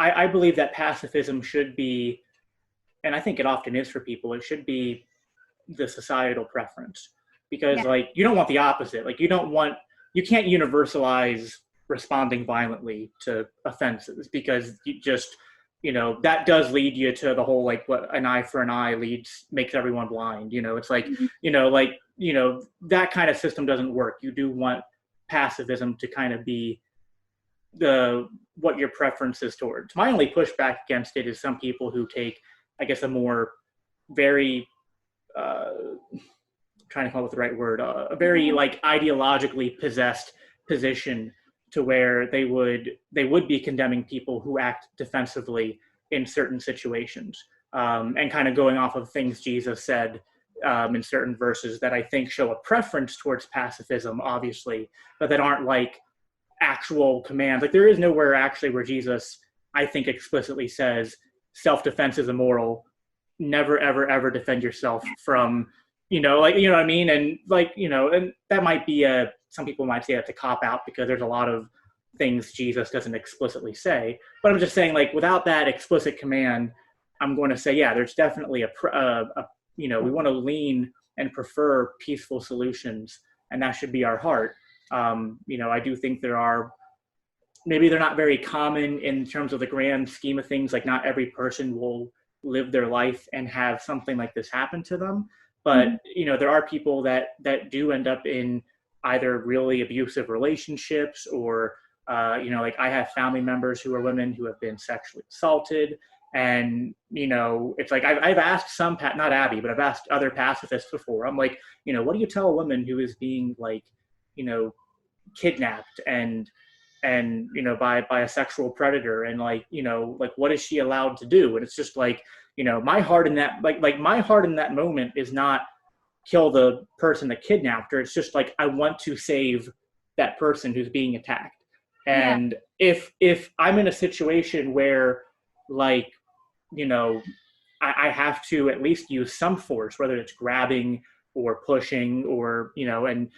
I believe that pacifism should be, and I think it often is for people, it should be the societal preference, because you don't want the opposite. Like you can't universalize responding violently to offenses, because you just, that does lead you to the whole, like, what an eye for an eye makes everyone blind. It's like, that kind of system doesn't work. You do want pacifism to kind of be what your preference is towards. My only pushback against it is some people who take, I guess, a more very trying to come up with the right word, a very like ideologically possessed position, to where they would be condemning people who act defensively in certain situations, and kind of going off of things Jesus said in certain verses that I think show a preference towards pacifism, obviously, but that aren't like actual commands. Like there is nowhere actually where Jesus, I think, explicitly says self-defense is immoral. Never, ever, ever defend yourself from, what I mean? And and that might be some people might say that's a cop-out, because there's a lot of things Jesus doesn't explicitly say. But I'm just saying, like, without that explicit command, I'm going to say, yeah, there's definitely we want to lean and prefer peaceful solutions, and that should be our heart. I do think maybe they're not very common in terms of the grand scheme of things. Like not every person will live their life and have something like this happen to them. But, there are people that do end up in either really abusive relationships or, like I have family members who are women who have been sexually assaulted. And, it's like I've asked not Abby, but I've asked other pacifists before. I'm like, what do you tell a woman who is being like, kidnapped and by a sexual predator, and like what is she allowed to do? And it's just like, my heart in that my heart in that moment is not kill the person that kidnapped her. It's just like I want to save that person who's being attacked. And if I'm in a situation where I have to at least use some force, whether it's grabbing or pushing or and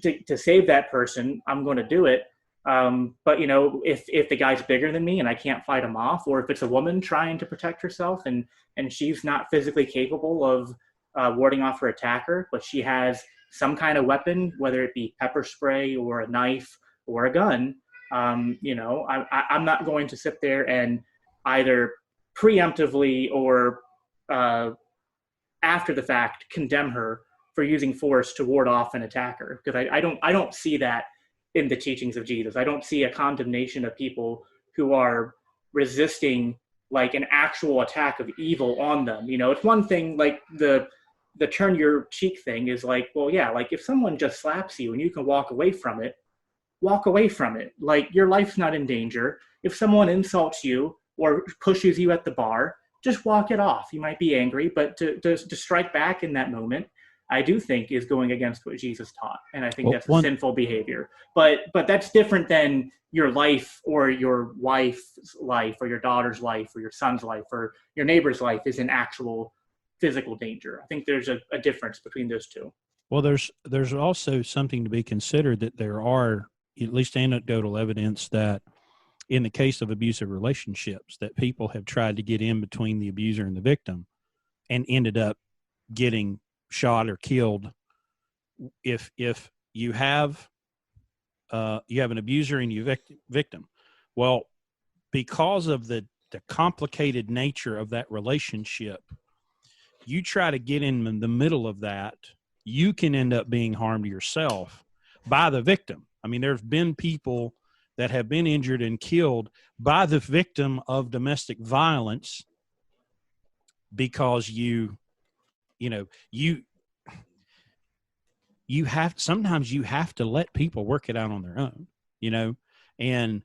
to save that person, I'm going to do it. But if the guy's bigger than me and I can't fight him off, or if it's a woman trying to protect herself and she's not physically capable of warding off her attacker, but she has some kind of weapon, whether it be pepper spray or a knife or a gun, I'm not going to sit there and either preemptively or after the fact condemn her for using force to ward off an attacker, because I don't see that in the teachings of Jesus. I don't see a condemnation of people who are resisting like an actual attack of evil on them. It's one thing, like the turn your cheek thing is like, well, yeah, like if someone just slaps you and you can walk away from it. Like your life's not in danger. If someone insults you or pushes you at the bar, just walk it off. You might be angry, but to strike back in that moment, I do think is going against what Jesus taught. And I think that's sinful behavior. But that's different than your life or your wife's life or your daughter's life or your son's life or your neighbor's life is in actual physical danger. I think there's a difference between those two. Well, there's also something to be considered, that there are at least anecdotal evidence that in the case of abusive relationships, that people have tried to get in between the abuser and the victim and ended up getting shot or killed. If you have an abuser and you victim, well, because of the complicated nature of that relationship, you try to get in the middle of that, you can end up being harmed yourself by the victim. I mean, there's been people that have been injured and killed by the victim of domestic violence because sometimes you have to let people work it out on their own, and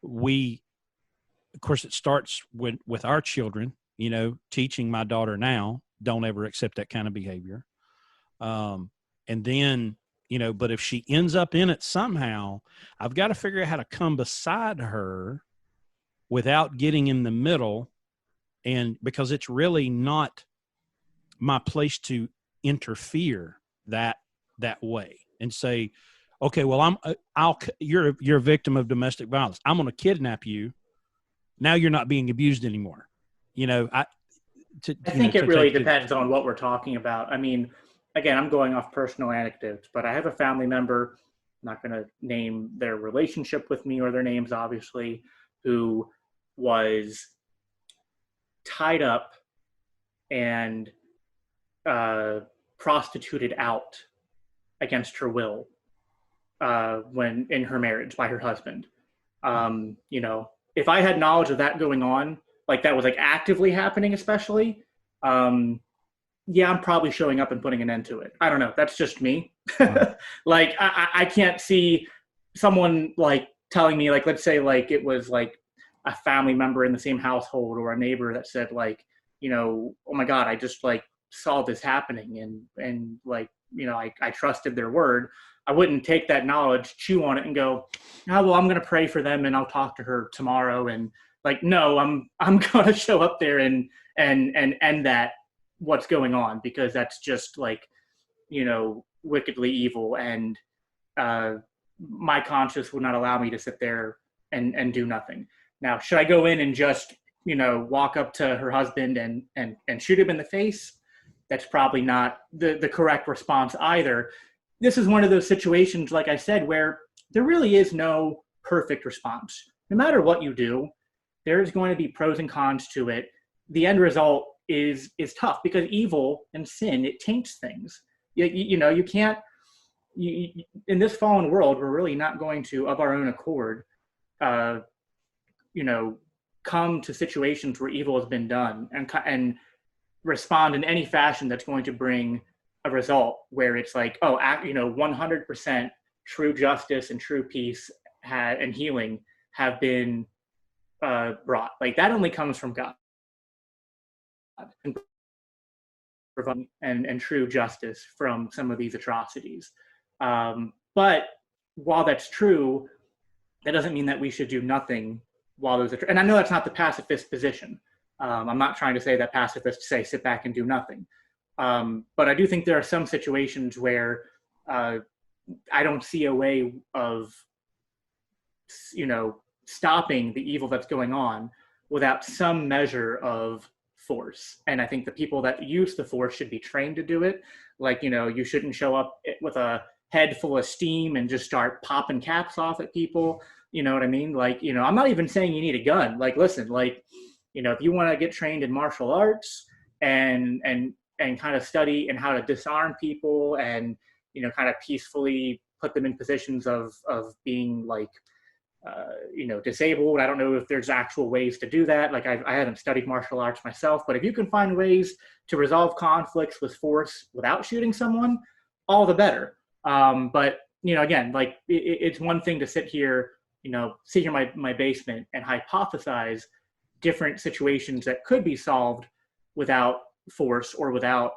of course, it starts with our children, teaching my daughter now, don't ever accept that kind of behavior. And then, but if she ends up in it somehow, I've got to figure out how to come beside her without getting in the middle. And because it's really not my place to interfere that way and say, okay, well, you're a victim of domestic violence. I'm going to kidnap you. Now you're not being abused anymore. I think it really depends on what we're talking about. I mean, again, I'm going off personal anecdotes, but I have a family member, I'm not going to name their relationship with me or their names, obviously, who was tied up and prostituted out against her will when in her marriage by her husband. If I had knowledge of that going on, like that was like actively happening, especially, I'm probably showing up and putting an end to it. I don't know. That's just me. Wow. Like I can't see someone like telling me, like, let's say like it was like a family member in the same household or a neighbor that said like, oh my God, I just like saw this happening and like, I trusted their word. I wouldn't take that knowledge, chew on it and go, oh, well, I'm going to pray for them and I'll talk to her tomorrow. And like, no, I'm going to show up there and end that what's going on, because that's just like, wickedly evil. And my conscience would not allow me to sit there and do nothing. Now, should I go in and just, walk up to her husband and shoot him in the face? That's probably not the correct response either. This is one of those situations, like I said, where there really is no perfect response. No matter what you do, there's going to be pros and cons to it. The end result is tough because evil and sin, it taints things. You can't, in this fallen world, we're really not going to, of our own accord, come to situations where evil has been done and respond in any fashion that's going to bring a result where it's like, 100% true justice and true peace and healing have been brought. Like that only comes from God and true justice from some of these atrocities. But while that's true, that doesn't mean that we should do nothing while those and I know that's not the pacifist position. I'm not trying to say that pacifists say sit back and do nothing. But I do think there are some situations where I don't see a way of, stopping the evil that's going on without some measure of force. And I think the people that use the force should be trained to do it. Like, you shouldn't show up with a head full of steam and just start popping caps off at people. You know what I mean? Like, I'm not even saying you need a gun. Like, listen, like, if you want to get trained in martial arts and kind of study and how to disarm people and, kind of peacefully put them in positions of being like, disabled. I don't know if there's actual ways to do that. Like I haven't studied martial arts myself, but if you can find ways to resolve conflicts with force without shooting someone, all the better. But, again, like it's one thing to sit here my basement and hypothesize different situations that could be solved without force or without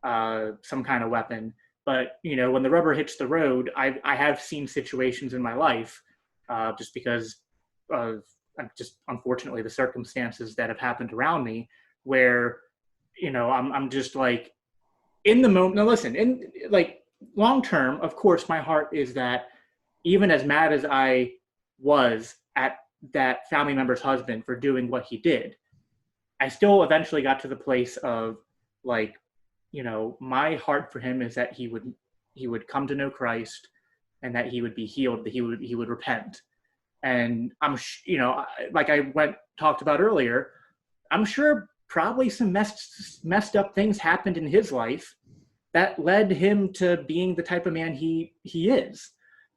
some kind of weapon. But, when the rubber hits the road, I have seen situations in my life just because of just unfortunately the circumstances that have happened around me where, I'm just like in the moment. Now listen, in like long term, of course, my heart is that even as mad as I was at that family member's husband for doing what he did, I still eventually got to the place of like, my heart for him is that he would come to know Christ and that he would be healed, that he would repent. And I'm, like I talked about earlier, I'm sure probably some messed up things happened in his life that led him to being the type of man he is.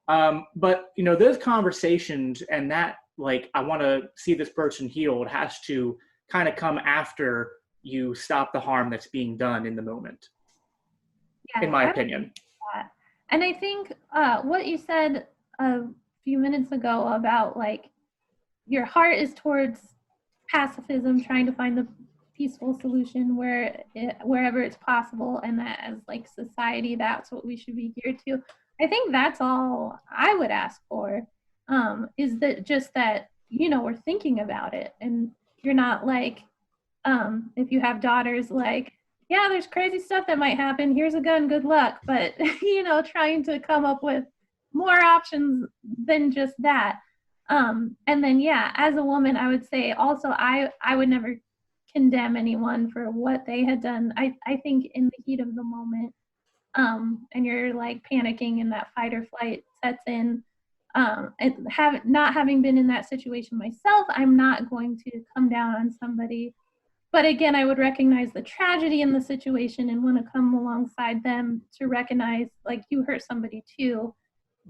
But those conversations and that, like, I want to see this person healed has to kind of come after you stop the harm that's being done in the moment, in my opinion. And I think what you said a few minutes ago about like your heart is towards pacifism, trying to find the peaceful solution wherever it's possible, and that as like society, that's what we should be geared to. I think that's all I would ask for, is that just that, you know, we're thinking about it, and you're not like, if you have daughters, like, yeah, there's crazy stuff that might happen, here's a gun, good luck, but you know, trying to come up with more options than just that. And then, yeah, as a woman, I would say also, I would never condemn anyone for what they had done. I think in the heat of the moment, and you're like panicking and that fight or flight sets in, and not having been in that situation myself, I'm not going to come down on somebody. But again, I would recognize the tragedy in the situation and want to come alongside them to recognize, like, you hurt somebody too.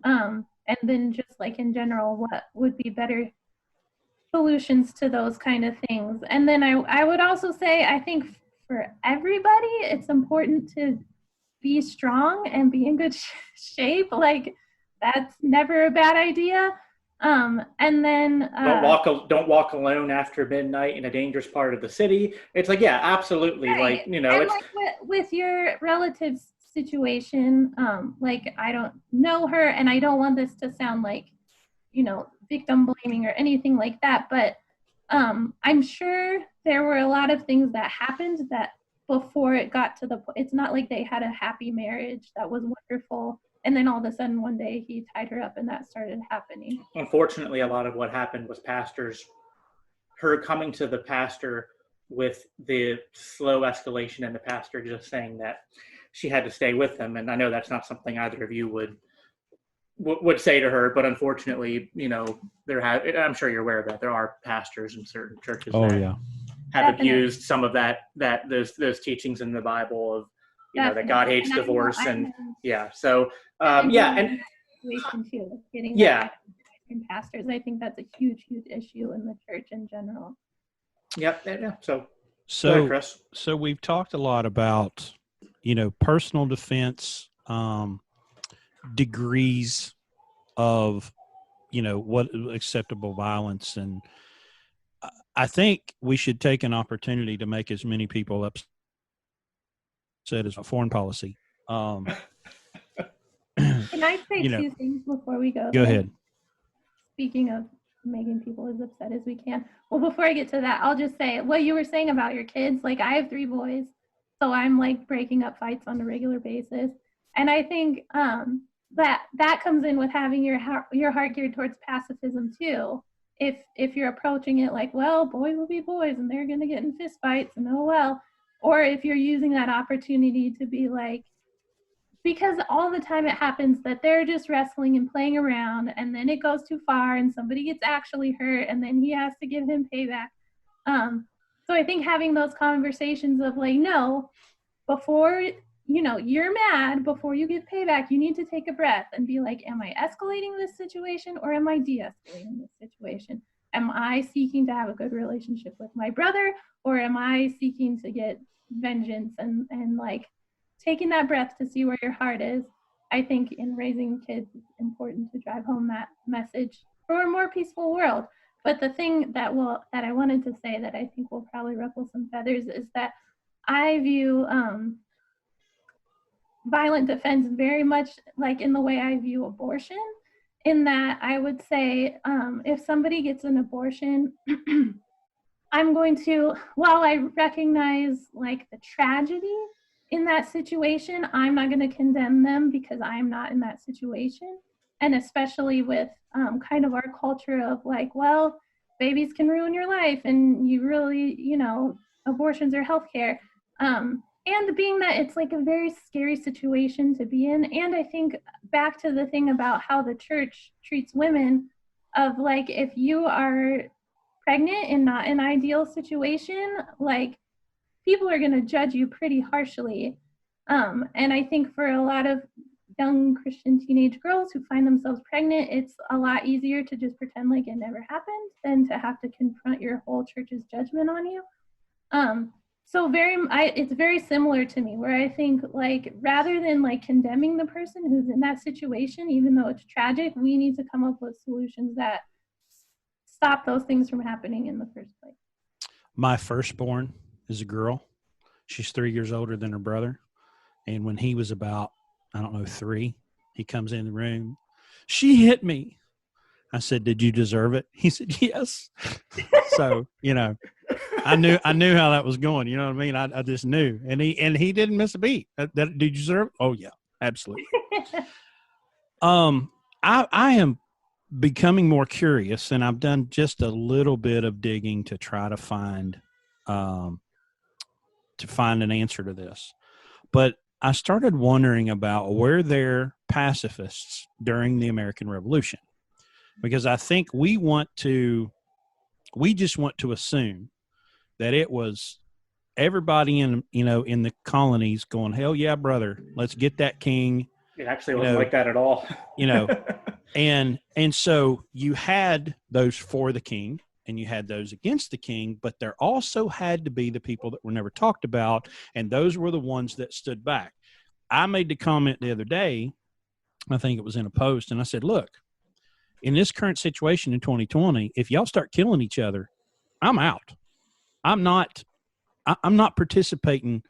And then just like in general, what would be better solutions to those kind of things. And then I would also say, I think for everybody, it's important to be strong and be in good shape. Like, that's never a bad idea. And then don't walk alone after midnight in a dangerous part of the city. It's like, yeah, absolutely. Right. Like, you know, and it's like with your relative's situation, like, I don't know her, and I don't want this to sound like, you know, victim blaming or anything like that, but I'm sure there were a lot of things that happened that before it got to the point, it's not like they had a happy marriage that was wonderful, and then all of a sudden one day he tied her up and that started happening. Unfortunately, a lot of what happened was her coming to the pastor with the slow escalation, and the pastor just saying that she had to stay with him. And I know that's not something either of you would say to her, but unfortunately, you know, I'm sure you're aware of that. There are pastors in certain churches that have abused some of those teachings in the Bible of, you know, that God hates divorce, and yeah. So yeah, and situation too, getting in pastors. I think that's a huge issue in the church in general. Yep. Yeah. So So, Chris. So we've talked a lot about, you know, personal defense, degrees of, you know, what acceptable violence. And I think we should take an opportunity to make as many people upset as a foreign policy. Can I say two things before we go? Go ahead. Speaking of making people as upset as we can. Well, before I get to that, I'll just say what you were saying about your kids. Like, I have 3 boys, so I'm like breaking up fights on a regular basis. And I think that comes in with having your heart geared towards pacifism too. If you're approaching it like, well, boys will be boys and they're going to get in fist fights and oh well, or if you're using that opportunity to be like, because all the time it happens that they're just wrestling and playing around, and then it goes too far and somebody gets actually hurt, and then he has to give him payback. So I think having those conversations of like, no, before, you know, you're mad, before you give payback, you need to take a breath and be like, am I escalating this situation or am I de-escalating this situation? Am I seeking to have a good relationship with my brother, or am I seeking to get vengeance? And like, taking that breath to see where your heart is. I think in raising kids, it's important to drive home that message for a more peaceful world. But the thing that I wanted to say that I think will probably ruffle some feathers is that I view violent defense very much like in the way I view abortion, in that I would say if somebody gets an abortion, I'm going to, while I recognize like the tragedy in that situation, I'm not going to condemn them because I'm not in that situation. And especially with kind of our culture of like, well, babies can ruin your life and you really, you know, abortions are healthcare. And being that it's like a very scary situation to be in. And I think back to the thing about how the church treats women, of like, if you are pregnant and not an ideal situation, like, people are going to judge you pretty harshly. And I think for a lot of young Christian teenage girls who find themselves pregnant, it's a lot easier to just pretend like it never happened than to have to confront your whole church's judgment on you. So it's very similar to me, where I think like, rather than like condemning the person who's in that situation, even though it's tragic, we need to come up with solutions that stop those things from happening in the first place? My firstborn is a girl. She's 3 years older than her brother. And when he was about, I don't know, 3, he comes in the room. She hit me. I said, "Did you deserve it?" He said, "Yes." So, I knew how that was going. You know what I mean? I just knew. And he didn't miss a beat. Did you deserve it? Oh yeah, absolutely. I am becoming more curious, and I've done just a little bit of digging to try to find an answer to this. But I started wondering about were there pacifists during the American Revolution? Because I think we just want to assume that it was everybody in the colonies going, hell yeah, brother, let's get that king. It actually wasn't like that at all. And so you had those for the king and you had those against the king, but there also had to be the people that were never talked about, and those were the ones that stood back. I made the comment the other day, I think it was in a post, and I said, look, in this current situation in 2020, if y'all start killing each other, I'm out. I'm not participating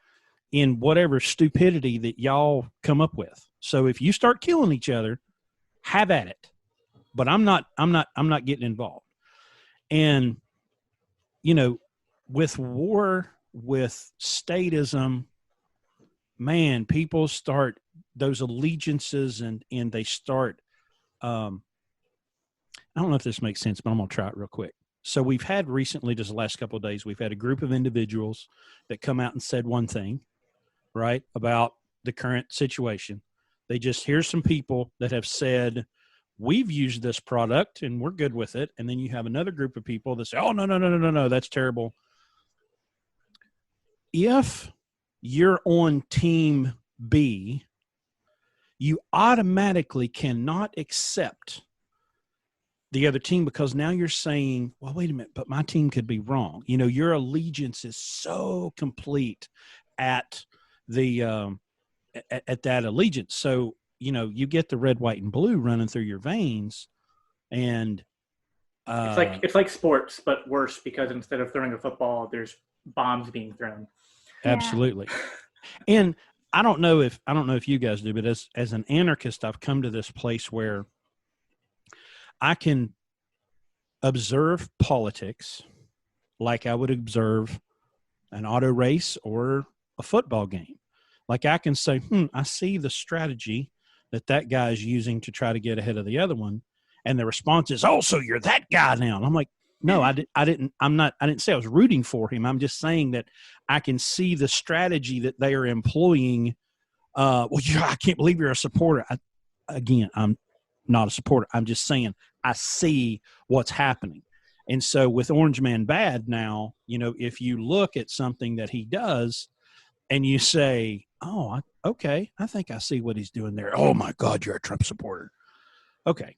in whatever stupidity that y'all come up with. So if you start killing each other, have at it. But I'm not getting involved. And, with war, with statism, man, people start those allegiances and they start, I don't know if this makes sense, but I'm going to try it real quick. So we've had recently, just the last couple of days, we've had a group of individuals that come out and said one thing, right, about the current situation. Here's some people that have said, we've used this product and we're good with it. And then you have another group of people that say, oh, no, that's terrible. If you're on team B, you automatically cannot accept the other team because now you're saying, well, wait a minute, but my team could be wrong. Your allegiance is so complete at the at that allegiance. So, you get the red, white, and blue running through your veins, and it's like sports, but worse because instead of throwing a football, there's bombs being thrown. Absolutely. And I don't know if you guys do, but as an anarchist, I've come to this place where I can observe politics like I would observe an auto race or a football game. Like I can say, I see the strategy that guy is using to try to get ahead of the other one. And the response is, oh, so you're that guy now. And I'm like, no, I didn't say I was rooting for him. I'm just saying that I can see the strategy that they are employing. I can't believe you're a supporter. I'm not a supporter. I'm just saying I see what's happening. And so with Orange Man Bad now, if you look at something that he does and you say, oh, okay, I think I see what he's doing there. Oh my God, you're a Trump supporter. Okay.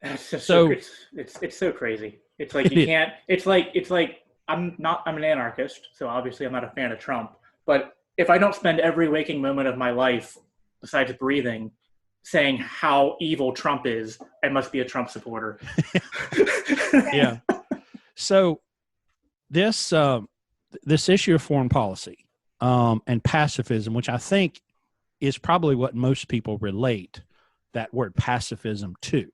It's so crazy. It's like you can't, it's like I'm an anarchist. So obviously I'm not a fan of Trump, but if I don't spend every waking moment of my life besides breathing saying how evil Trump is, I must be a Trump supporter. Yeah. So this issue of foreign policy and pacifism, which I think is probably what most people relate that word pacifism to.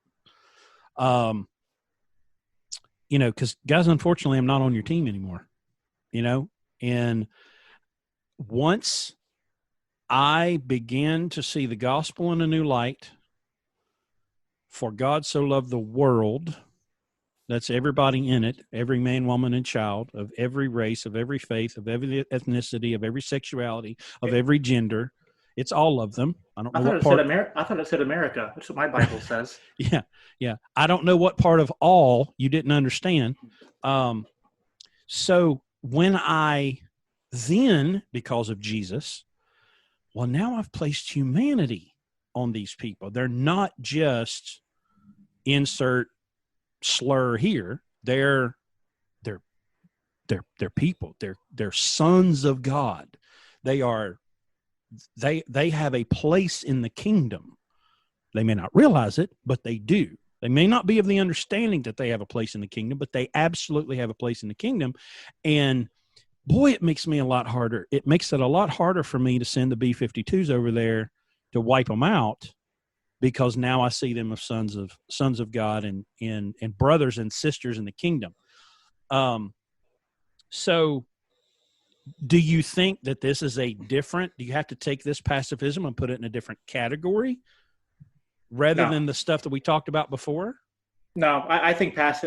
Because guys, unfortunately, I'm not on your team anymore, and once I began to see the gospel in a new light, for God so loved the world, that's everybody in it, every man, woman, and child, of every race, of every faith, of every ethnicity, of every sexuality, of every gender. It's all of them. I thought it said America. That's what my Bible says. Yeah. I don't know what part of all you didn't understand. So when I then, because of Jesus, well, now I've placed humanity on these people. They're not just insert slur here. They're people. They're sons of God. They have a place in the kingdom. They may not realize it, but they do. They may not be of the understanding that they have a place in the kingdom, but they absolutely have a place in the kingdom. And boy, it makes me a lot harder. It makes it a lot harder for me to send the B-52s over there to wipe them out, because now I see them as sons of God and brothers and sisters in the kingdom. So do you think that this is do you have to take this pacifism and put it in a different category rather than the stuff that we talked about before? No, I think this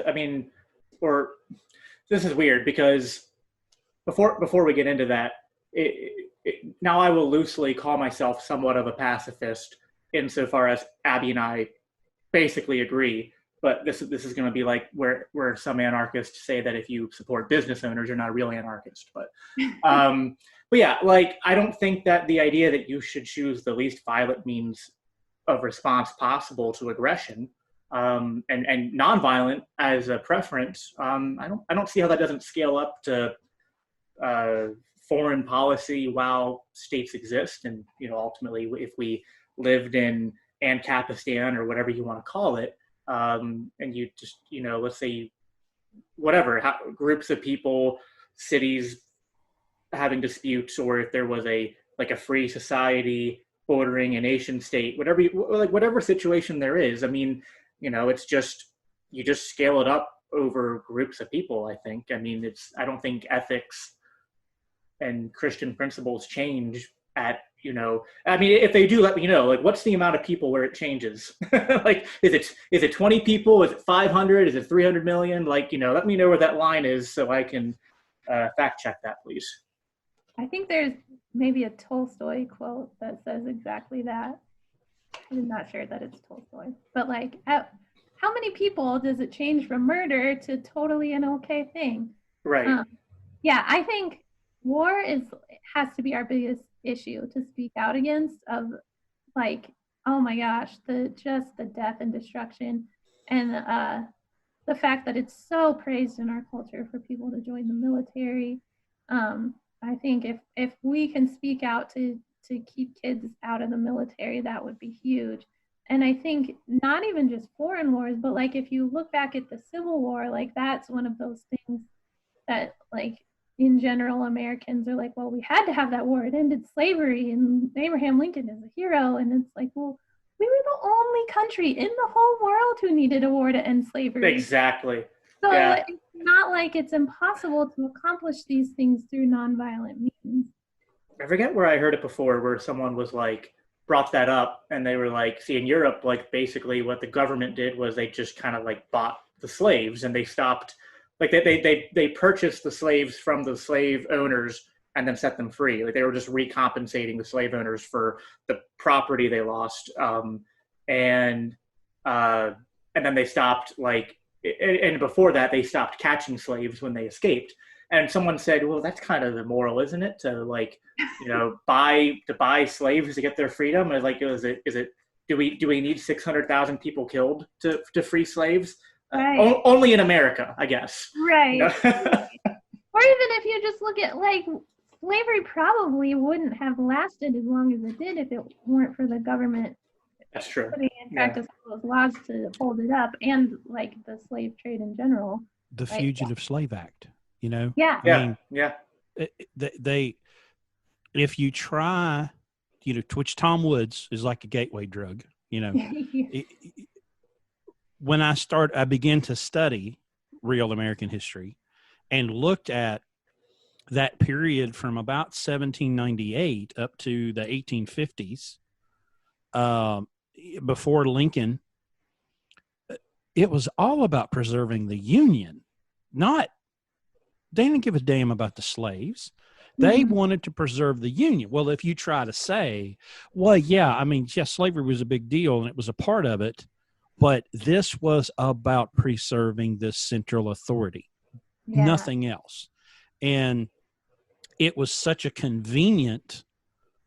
is weird, because before we get into that, now I will loosely call myself somewhat of a pacifist insofar as Abby and I basically agree. But this is going to be like where some anarchists say that if you support business owners, you're not a real anarchist. But yeah, like, I don't think that the idea that you should choose the least violent means of response possible to aggression, and nonviolent as a preference, I don't see how that doesn't scale up to foreign policy while states exist. And ultimately, if we lived in Ancapistan or whatever you want to call it, and you just let's say groups of people, cities having disputes, or if there was a free society bordering a nation state, whatever situation there is, I mean, it's just, you just scale it up over groups of people, I think. I mean, I don't think ethics and Christian principles change at, I mean, if they do, let me know, like, what's the amount of people where it changes? Like, is it 20 people? Is it 500? Is it 300 million? Like, let me know where that line is so I can fact check that, please. I think there's maybe a Tolstoy quote that says exactly that. I'm not sure that it's Tolstoy, but like, how many people does it change from murder to totally an okay thing? Right. Yeah, I think war has to be our biggest issue to speak out against, of like, oh my gosh, the death and destruction, and the fact that it's so praised in our culture for people to join the military. I think if we can speak out to keep kids out of the military, that would be huge. And I think not even just foreign wars, but like, if you look back at the Civil War, like, that's one of those things that, like, in general, Americans are like, well, we had to have that war. It ended slavery, and Abraham Lincoln is a hero. And it's like, well, we were the only country in the whole world who needed a war to end slavery. Exactly. So yeah. It's not like it's impossible to accomplish these things through nonviolent means. I forget where I heard it before, where someone was like, brought that up, and they were like, see, in Europe, like, basically what the government did was they just kind of like bought the slaves, and they stopped, like, they purchased the slaves from the slave owners and then set them free. Like, they were just recompensating the slave owners for the property they lost. And then they stopped, like, and before that, they stopped catching slaves when they escaped. And someone said, well, that's kind of immoral, isn't it? To, like, buy slaves to get their freedom. And like, do we need 600,000 people killed to free slaves? Right. Only in America, I guess. Right. Or even if you just look at, like, slavery probably wouldn't have lasted as long as it did if it weren't for the government. That's true. Putting in practice all those laws to hold it up, and like the slave trade in general. The Fugitive Slave Act, Yeah. I mean, yeah. They, if you try, which Tom Woods is like a gateway drug, when I began to study real American history and looked at that period from about 1798 up to the 1850s, before Lincoln, it was all about preserving the Union. They didn't give a damn about the slaves. They wanted to preserve the Union. Well, if you try to say, well, yeah, I mean, yes, slavery was a big deal and it was a part of it, but this was about preserving this central authority, nothing else. And it was such a convenient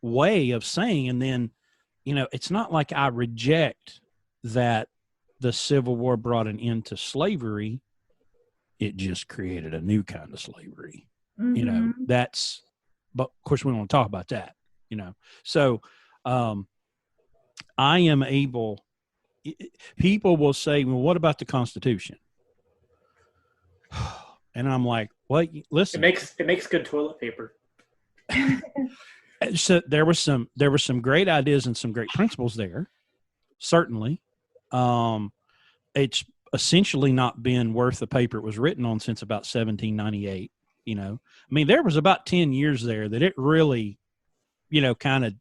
way of saying, and then, it's not like I reject that the Civil War brought an end to slavery. It just created a new kind of slavery. But of course we don't want to talk about that, So I am able people will say, well, what about the Constitution? And I'm like, well, listen. It makes good toilet paper. So there were some great ideas and some great principles there, certainly. It's essentially not been worth the paper it was written on since about 1798. You know, I mean, there was about 10 years there that it really, kind of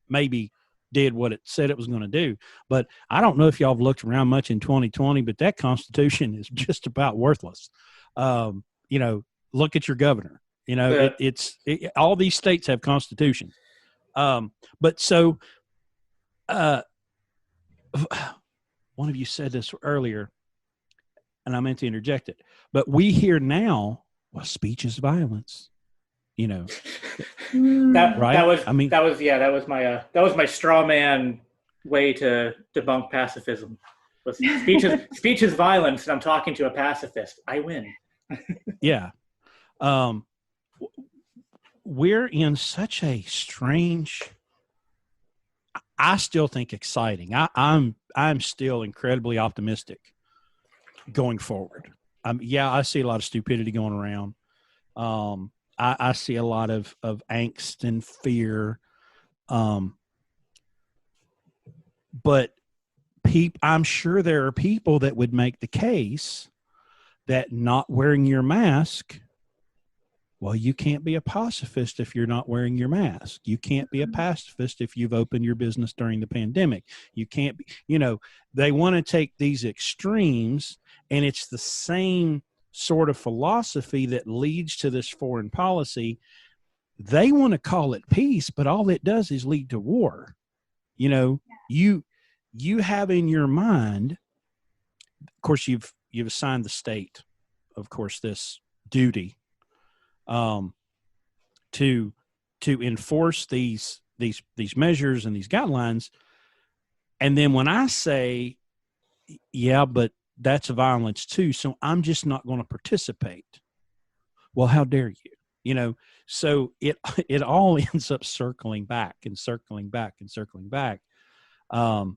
maybe did what it said it was going to do. But I don't know if y'all have looked around much in 2020, but that Constitution is just about worthless. Look at your governor. All these states have constitutions. But so one of you said this earlier, and I meant to interject it, but we hear now, well, speech is violence. Right? That was my straw man way to debunk pacifism. Speech is violence, and I'm talking to a pacifist. I win. Yeah. We're in such a strange, I still think exciting. I'm still incredibly optimistic going forward. I see a lot of stupidity going around. I see a lot of angst and fear. But I'm sure there are people that would make the case that not wearing your mask, well, you can't be a pacifist if you're not wearing your mask. You can't be a pacifist if you've opened your business during the pandemic. You can't be, they want to take these extremes, and it's the same sort of philosophy that leads to this foreign policy. They want to call it peace, but all it does is lead to war. You have in your mind, of course, you've assigned the state, of course, this duty to enforce these measures and these guidelines. And then when I say, yeah, but that's violence too, so I'm just not going to participate. Well, how dare you? So it all ends up circling back and circling back and circling back. But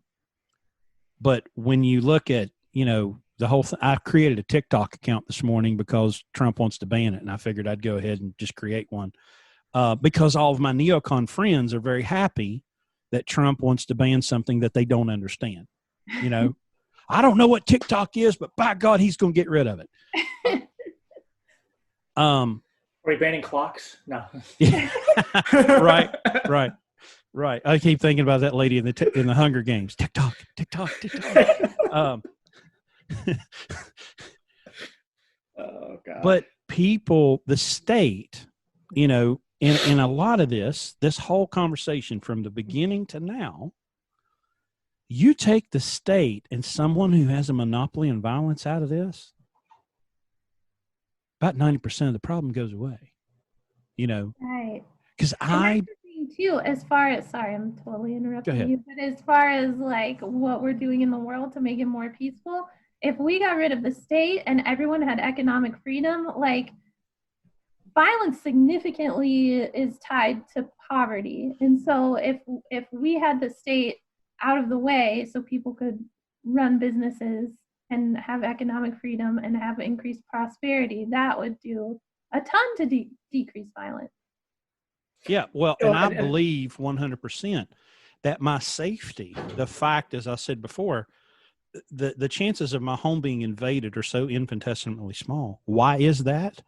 when you look at, the whole thing, I created a TikTok account this morning because Trump wants to ban it, and I figured I'd go ahead and just create one because all of my neocon friends are very happy that Trump wants to ban something that they don't understand. I don't know what TikTok is, but by God, he's going to get rid of it. Are we banning clocks? No. Right. I keep thinking about that lady in the Hunger Games. TikTok. Oh God. But people, the state, in a lot of this whole conversation from the beginning to now, you take the state and someone who has a monopoly on violence out of this, about 90% of the problem goes away. Right. Because too, as far as, sorry, I'm totally interrupting you, but as far as like what we're doing in the world to make it more peaceful, if we got rid of the state and everyone had economic freedom, like violence significantly is tied to poverty. And so if we had the state out of the way so people could run businesses and have economic freedom and have increased prosperity, that would do a ton to decrease violence. Yeah, well, and I believe 100% that my safety, the fact, as I said before, the chances of my home being invaded are so infinitesimally small. Why is that?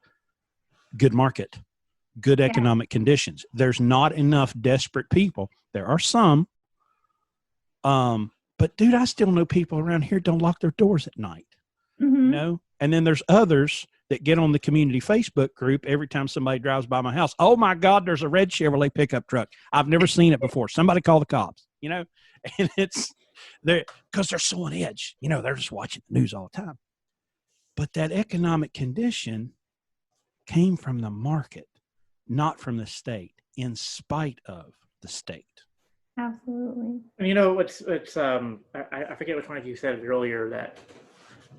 Good market, good economic conditions. There's not enough desperate people. There are some, but dude, I still know people around here don't lock their doors at night. Mm-hmm. And then there's others that get on the community Facebook group every time somebody drives by my house. Oh my God, there's a red Chevrolet pickup truck. I've never seen it before. Somebody call the cops, and it's there because they're so on edge. They're just watching the news all the time. But that economic condition came from the market, not from the state, in spite of the state. Absolutely. It's I forget which one of you said it earlier that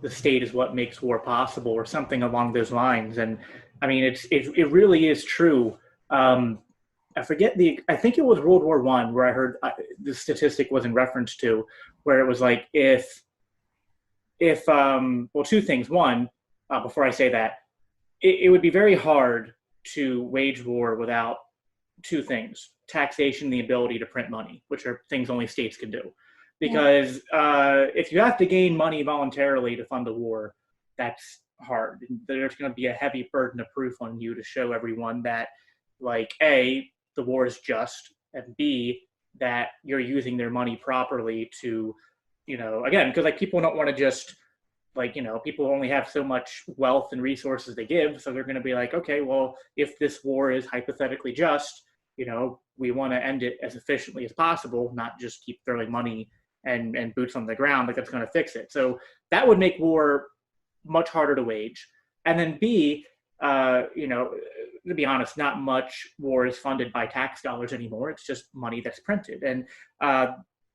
the state is what makes war possible or something along those lines. And I mean, it really is true. I forget I think it was World War I where I heard the statistic was in reference to, where it was like well, two things. One, before I say that, it would be very hard to wage war without two things: taxation, and the ability to print money, which are things only states can do. Because if you have to gain money voluntarily to fund a war, that's hard. There's going to be a heavy burden of proof on you to show everyone that, like, A, the war is just, and B, that you're using their money properly to, again, because like people don't want to just, like, people only have so much wealth and resources to give, so they're going to be like, okay, well, if this war is hypothetically just, we want to end it as efficiently as possible, not just keep throwing money and boots on the ground like that's going to fix it. So that would make war much harder to wage. And then B, to be honest, not much war is funded by tax dollars anymore. It's just money that's printed. And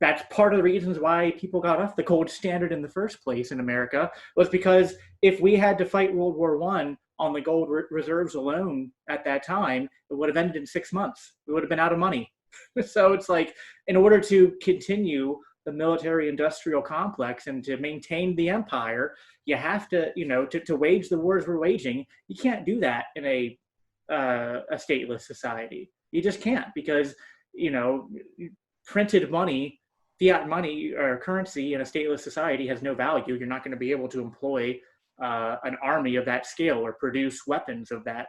that's part of the reasons why people got off the gold standard in the first place in America, was because if we had to fight World War I on the gold reserves alone at that time, it would have ended in 6 months. We would have been out of money. So it's like, in order to continue the military industrial complex and to maintain the empire, you have to, to wage the wars we're waging. You can't do that in a stateless society. You just can't, because, printed money, fiat money or currency in a stateless society has no value. You're not going to be able to employ an army of that scale or produce weapons of that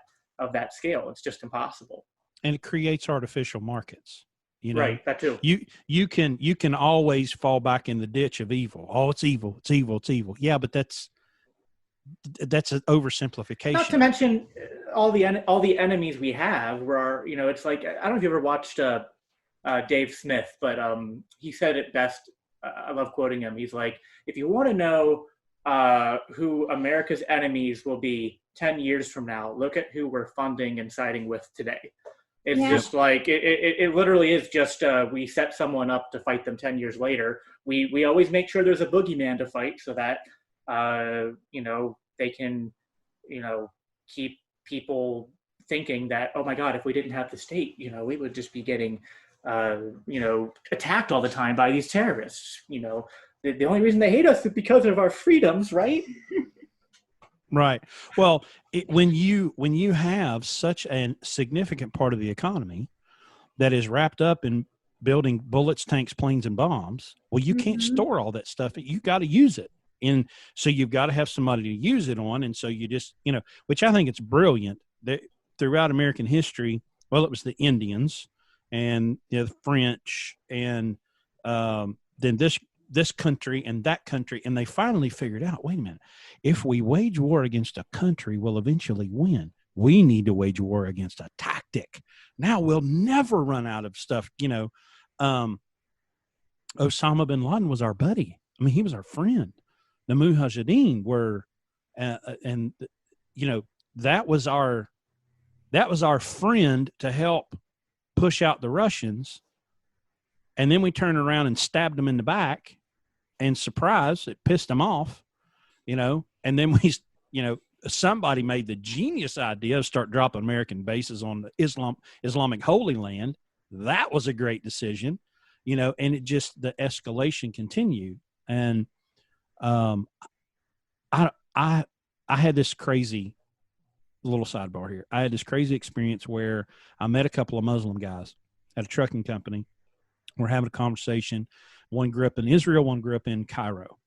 scale. It's just impossible. And it creates artificial markets. Right, that too. You can always fall back in the ditch of evil. Oh, it's evil. It's evil. It's evil. Yeah, but that's an oversimplification. Not to mention all the enemies we have. Where it's like, I don't know if you ever watched Dave Smith, but he said it best. I love quoting him. He's like, if you want to know who America's enemies will be 10 years from now, look at who we're funding and siding with today. It's just like, it literally is just, we set someone up to fight them 10 years later. We always make sure there's a boogeyman to fight so that, they can, keep people thinking that, oh my God, if we didn't have the state, we would just be getting, attacked all the time by these terrorists. The only reason they hate us is because of our freedoms, right? Right. Well, when you have such a significant part of the economy that is wrapped up in building bullets, tanks, planes, and bombs, well, you can't store all that stuff. You got to use it. And so you've got to have somebody to use it on. And so you just, which I think it's brilliant that throughout American history, well, it was the Indians and the French and then this country and that country, and they finally figured out, wait a minute, if we wage war against a country, we'll eventually win. We need to wage war against a tactic. Now we'll never run out of stuff. Osama bin Laden was our buddy. I mean, he was our friend. The Mujahideen were, and that was our friend to help push out the Russians. And then we turned around and stabbed them in the back, and surprise, it pissed them off, and then somebody made the genius idea of start dropping American bases on the Islamic Holy Land. That was a great decision, and it just, the escalation continued. And I had this crazy little sidebar here. I had this crazy experience where I met a couple of Muslim guys at a trucking company. We're having a conversation. One grew up in Israel, one grew up in Cairo.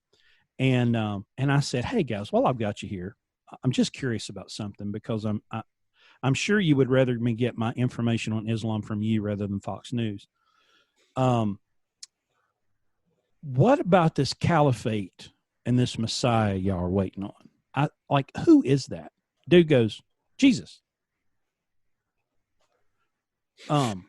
And I said, hey guys, while I've got you here, I'm just curious about something, because I'm sure you would rather me get my information on Islam from you rather than Fox News. What about this caliphate and this Messiah y'all are waiting on? Who is that? Dude goes, Jesus. Who?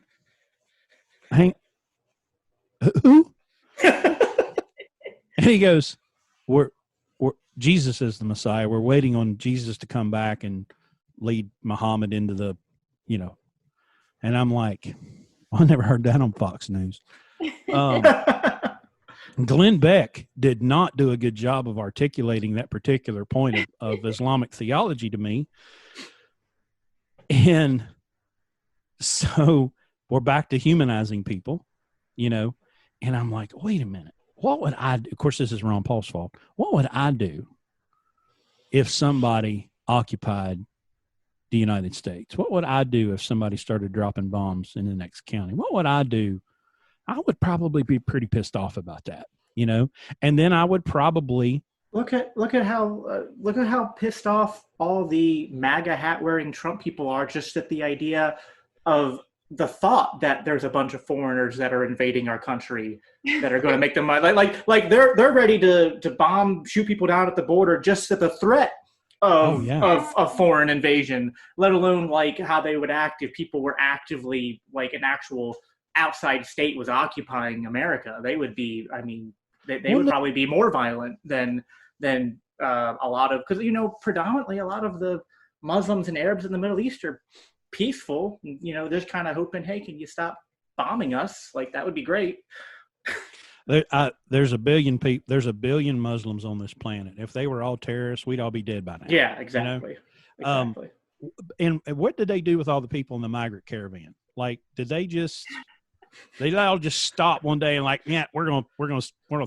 And he goes, we're Jesus is the Messiah. We're waiting on Jesus to come back and lead Muhammad into the, and I'm like, I never heard that on Fox News. Glenn Beck did not do a good job of articulating that particular point of Islamic theology to me. And so We're back to humanizing people, you know, and I'm like, wait a minute. What would I do? Of course, this is Ron Paul's fault. What would I do if somebody occupied the United States? What would I do if somebody started dropping bombs in the next county? What would I do? I would probably be pretty pissed off about that, you know, and then I would probably look at how pissed off all the MAGA hat wearing Trump people are just at the idea of the thought that there's a bunch of foreigners that are invading our country that are going to make them like they're ready to bomb, shoot people down at the border just at the threat of foreign invasion, let alone like how they would act if people were actively, like, an actual outside state was occupying America. They would be, I mean, they would probably be more violent than a lot of, because, you know, predominantly a lot of the Muslims and Arabs in the Middle East are peaceful. You know, they're just kind of hoping, hey, can you stop bombing us? Like, that would be great. There's a billion people. There's a billion Muslims on this planet. If they were all terrorists, we'd all be dead by now. Yeah, exactly. You know? Exactly. And what did they do with all the people in the migrant caravan? Like, did they all just stop one day and like, yeah, we're gonna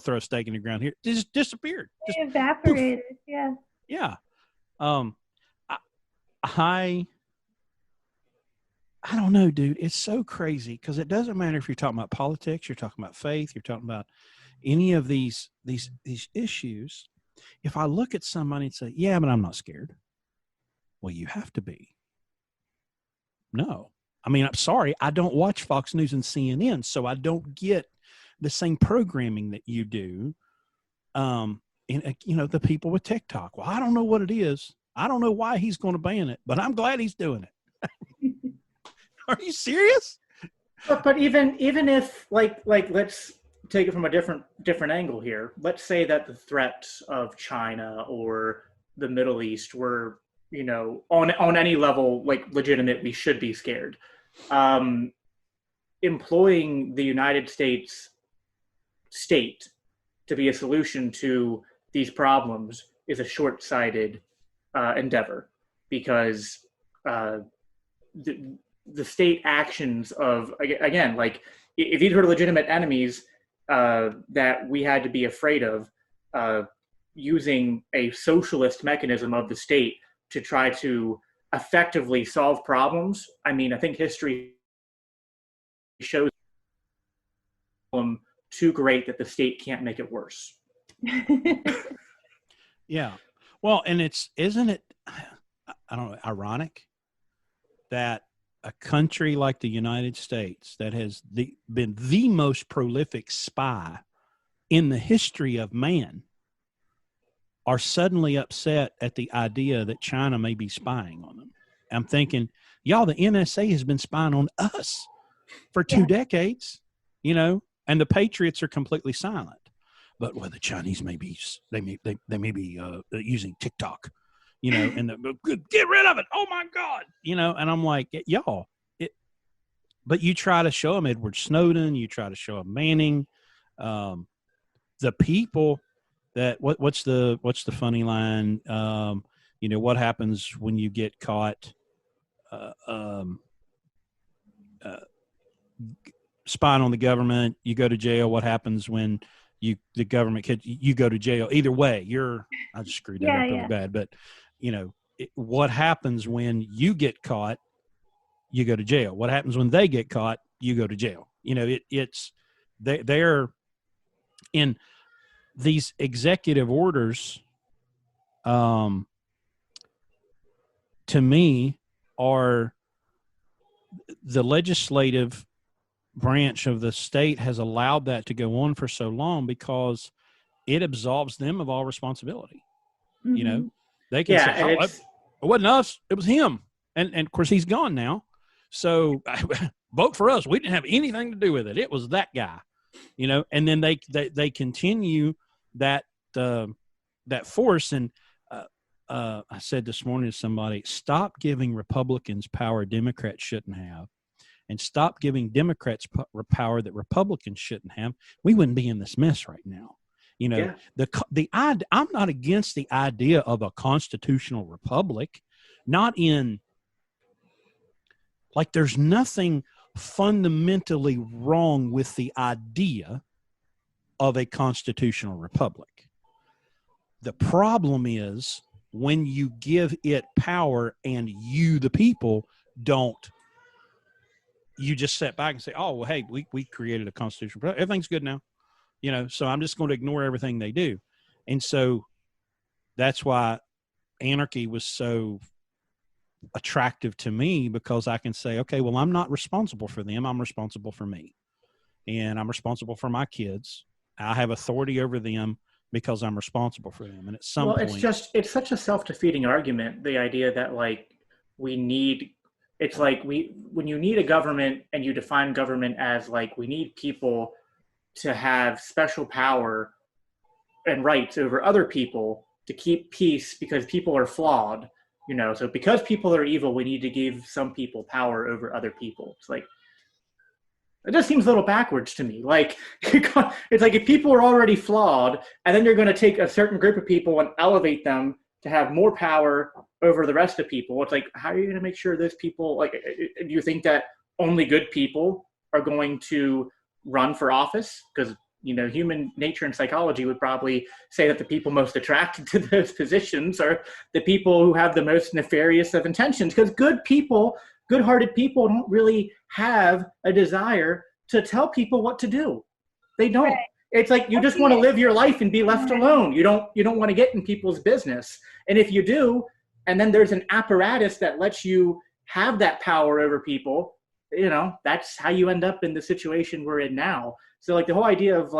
throw a stake in the ground here? They just disappeared. They evaporated. Poof. Yeah. Yeah. I don't know, dude. It's so crazy because it doesn't matter if you're talking about politics, you're talking about faith, you're talking about any of these issues. If I look at somebody and say, yeah, but I'm not scared. Well, you have to be. No. I mean, I'm sorry. I don't watch Fox News and CNN, so I don't get the same programming that you do. And, you know, the people with TikTok. Well, I don't know what it is. I don't know why he's going to ban it, but I'm glad he's doing it. Are you serious? But even if like let's take it from a different angle here. Let's say that the threats of China or the Middle East were, you know, on any level, like, legitimate. We should be scared. Employing the United States state to be a solution to these problems is a short-sighted endeavor, because the state actions of, again, like, if these were legitimate enemies that we had to be afraid of, using a socialist mechanism of the state to try to effectively solve problems, I mean, I think history shows them too great that the state can't make it worse. Yeah. Well, and isn't it, I don't know, ironic that a country like the United States that has been the most prolific spy in the history of man are suddenly upset at the idea that China may be spying on them. I'm thinking, y'all, the NSA has been spying on us for 2 decades, you know, and the patriots are completely silent. But well, the Chinese may be using TikTok, you know, and get rid of it. Oh my God, you know. And I'm like, y'all, but you try to show them Edward Snowden, you try to show them Manning, the people that what's the funny line? You know, what happens when you get caught spying on the government? You go to jail. What happens when the government you go to jail? Either way, I just screwed that up really bad. But you know, what happens when you get caught? You go to jail. What happens when they get caught? You go to jail. You know, they're in these executive orders. To me, are the legislative branch of the state has allowed that to go on for so long because it absolves them of all responsibility. Mm-hmm. You know, they can say, it wasn't us, it was him. And of course he's gone now. So vote for us. We didn't have anything to do with it. It was that guy, you know, and then they continue that force. And I said this morning to somebody, stop giving Republicans power Democrats shouldn't have, and stop giving Democrats power that Republicans shouldn't have. We wouldn't be in this mess right now. You know, I'm not against the idea of a constitutional republic, not in, like, there's nothing fundamentally wrong with the idea of a constitutional republic. The problem is when you give it power and you, the people, don't, you just sit back and say, oh, well, hey, we created a constitutional republic. Everything's good now. So I'm just going to ignore everything they do. And so that's why anarchy was so attractive to me, because I can say, okay, well, I'm not responsible for them. I'm responsible for me. And I'm responsible for my kids. I have authority over them because I'm responsible for them. And at some point, it's such a self-defeating argument. The idea that when you need a government and you define government as we need people to have special power and rights over other people to keep peace because people are flawed, so because people are evil, we need to give some people power over other people. It's it just seems a little backwards to me. It's if people are already flawed and then you're going to take a certain group of people and elevate them to have more power over the rest of people. It's how are you going to make sure those people, do you think that only good people are going to run for office? Because human nature and psychology would probably say that the people most attracted to those positions are the people who have the most nefarious of intentions, because good-hearted people don't really have a desire to tell people what to do. They don't. Right. It's you just want to live your life and be left alone. You don't want to get in people's business. And if you do, and then there's an apparatus that lets you have that power over people, that's how you end up in the situation we're in now. So the whole idea of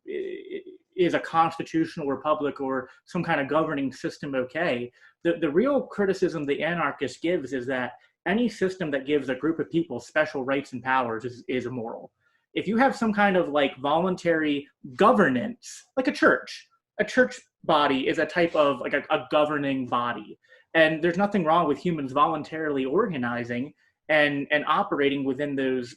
is a constitutional republic or some kind of governing system okay? The real criticism the anarchist gives is that any system that gives a group of people special rights and powers is immoral. If you have some kind of voluntary governance, like a church body is a type of a governing body. And there's nothing wrong with humans voluntarily organizing and operating within those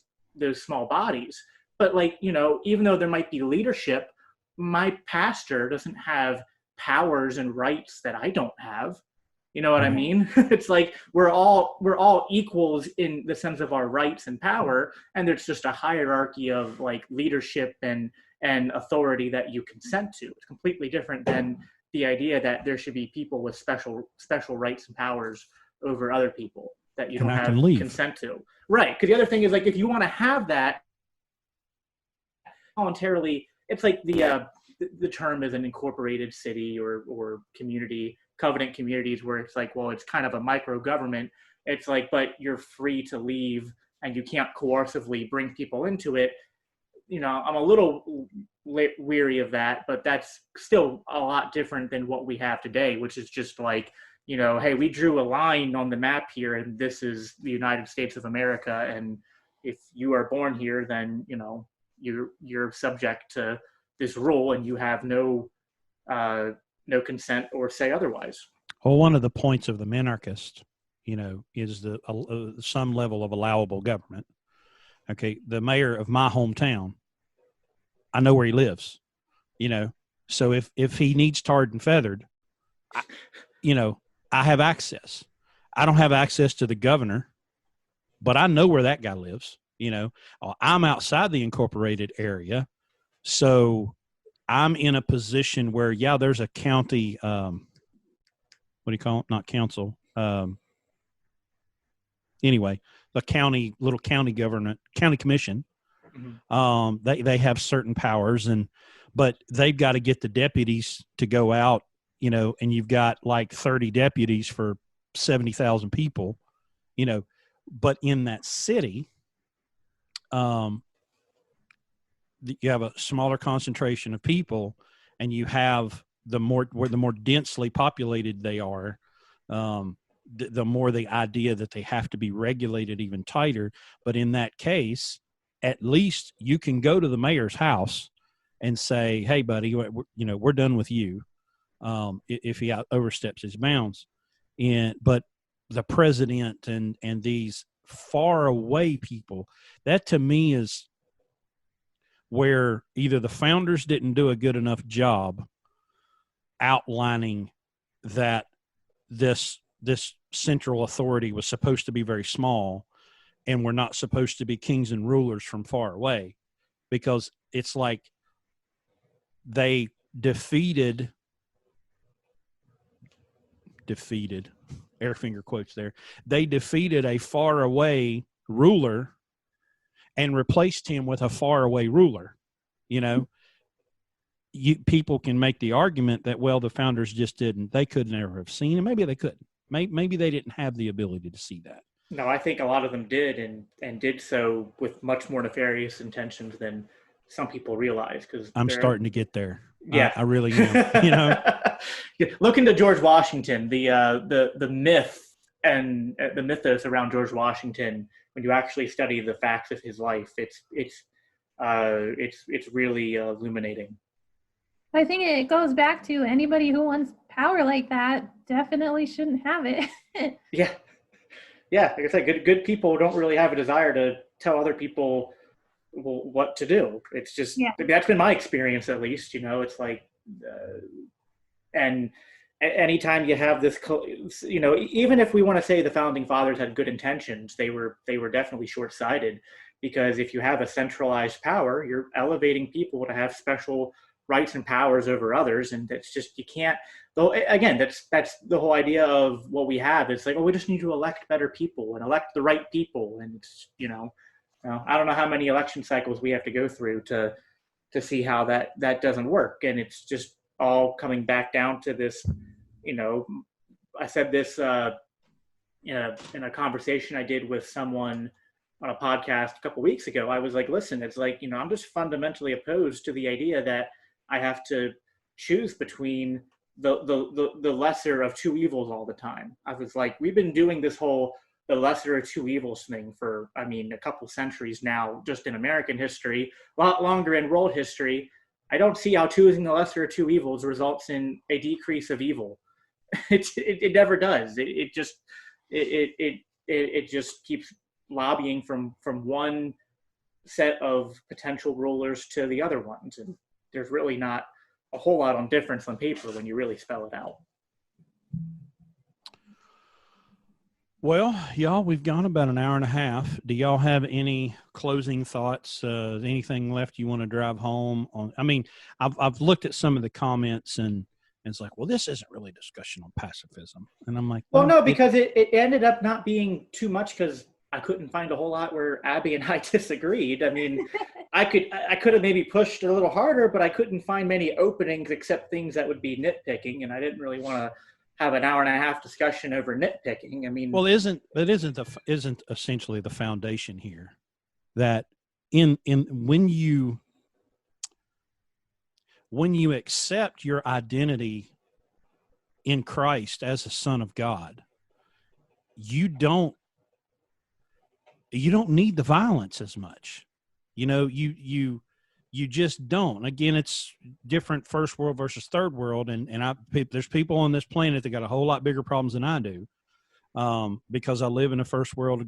small bodies. But even though there might be leadership, my pastor doesn't have powers and rights that I don't have. You know what I mean? It's we're all equals in the sense of our rights and power, and there's just a hierarchy of leadership and authority that you consent to. It's completely different than the idea that there should be people with special rights and powers over other people that you don't have consent to. Right? Because the other thing is if you want to have that voluntarily, it's the term is an incorporated city or community. Covenant communities where it's it's kind of a micro government. It's but you're free to leave and you can't coercively bring people into it. I'm a little weary of that, but that's still a lot different than what we have today, which is just hey, we drew a line on the map here and this is the United States of America. And if you are born here, then, you're subject to this rule and you have no consent or say otherwise. Well, one of the points of the minarchist, is some level of allowable government. Okay, the mayor of my hometown, I know where he lives. So if he needs tarred and feathered, I have access. I don't have access to the governor, but I know where that guy lives. I'm outside the incorporated area, so I'm in a position where, there's a county, what do you call it? Not council. Anyway, the little county government, county commission. Mm-hmm. They have certain powers, but they've got to get the deputies to go out, and you've got 30 deputies for 70,000 people, but in that city, you have a smaller concentration of people, and you have the more densely populated they are, the more the idea that they have to be regulated even tighter. But in that case, at least you can go to the mayor's house and say, hey, buddy, we're done with you, if he oversteps his bounds. But the president and these far away people, that to me is where either the founders didn't do a good enough job outlining that this central authority was supposed to be very small, and we're not supposed to be kings and rulers from far away, because it's like they defeated air finger quotes there, they defeated a far away ruler and replaced him with a far away ruler. You know, people can make the argument that, well, the founders just they could never have seen, and maybe they couldn't. Maybe they didn't have the ability to see that. No, I think a lot of them did, and did so with much more nefarious intentions than some people realize. Because I'm starting to get there. Yeah, I really am. You know, look into George Washington, the myth and the mythos around George Washington. When you actually study the facts of his life, it's really illuminating. I think it goes back to anybody who wants power like that definitely shouldn't have it. Yeah. Like I said, good people don't really have a desire to tell other people what to do. It's just, that's been my experience, at least. You know, it's like, and anytime you have this, you know, even if we want to say the founding fathers had good intentions, they were definitely short-sighted, because if you have a centralized power, you're elevating people to have special rights and powers over others, and that's just, you can't. Though again, that's the whole idea of what we have. It's like, oh, we just need to elect better people and elect the right people, and it's, you know, I don't know how many election cycles we have to go through to see how that doesn't work, and it's just all coming back down to this. You know, I said this in a conversation I did with someone on a podcast a couple of weeks ago. I was like, listen, it's like, you know, I'm just fundamentally opposed to the idea that I have to choose between the lesser of two evils all the time. I was like, we've been doing this whole the lesser of two evils thing for, I mean, a couple centuries now, just in American history, a lot longer in world history. I don't see how choosing the lesser of two evils results in a decrease of evil. It never does. It just keeps lobbying from one set of potential rulers to the other ones, and there's really not a whole lot on difference on paper when you really spell it out. Well, y'all, we've gone about an hour and a half. Do y'all have any closing thoughts? Anything left you want to drive home on? I mean, I've looked at some of the comments, and it's like, well, this isn't really a discussion on pacifism. And I'm like, well, no, because it ended up not being too much, because I couldn't find a whole lot where Abby and I disagreed. I mean, I could have maybe pushed a little harder, but I couldn't find many openings except things that would be nitpicking, and I didn't really want to have an hour and a half discussion over nitpicking. I mean, well, isn't essentially the foundation here that in when you accept your identity in Christ as a son of God, you don't need the violence as much. You know, you just don't. Again, it's different first world versus third world. And there's people on this planet that got a whole lot bigger problems than I do, because I live in a first world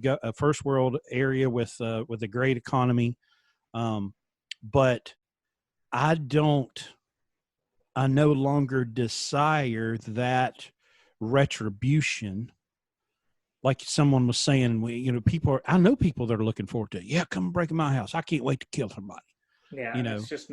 area with a great economy. But I no longer desire that retribution. Like someone was saying, I know people that are looking forward to it. Yeah, come break in my house. I can't wait to kill somebody. Yeah, it's just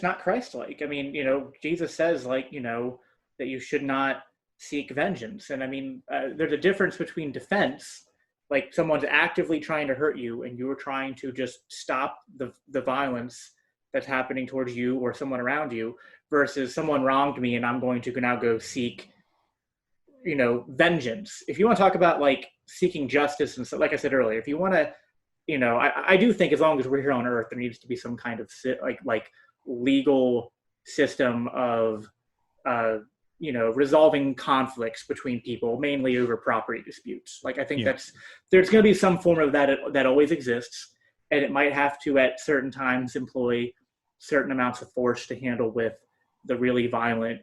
not Christ-like. I mean, you know, Jesus says, like, you know, that you should not seek vengeance. And I mean, there's a difference between defense, like someone's actively trying to hurt you and you're trying to just stop the violence that's happening towards you or someone around you, versus someone wronged me and I'm going to now go seek, you know, vengeance. If you want to talk about like seeking justice and stuff, like I said earlier, if you want to, you know, I do think as long as we're here on Earth, there needs to be some kind of like legal system of, you know, resolving conflicts between people, mainly over property disputes. Like, I think there's going to be some form of that always exists, and it might have to at certain times employ certain amounts of force to handle with the really violent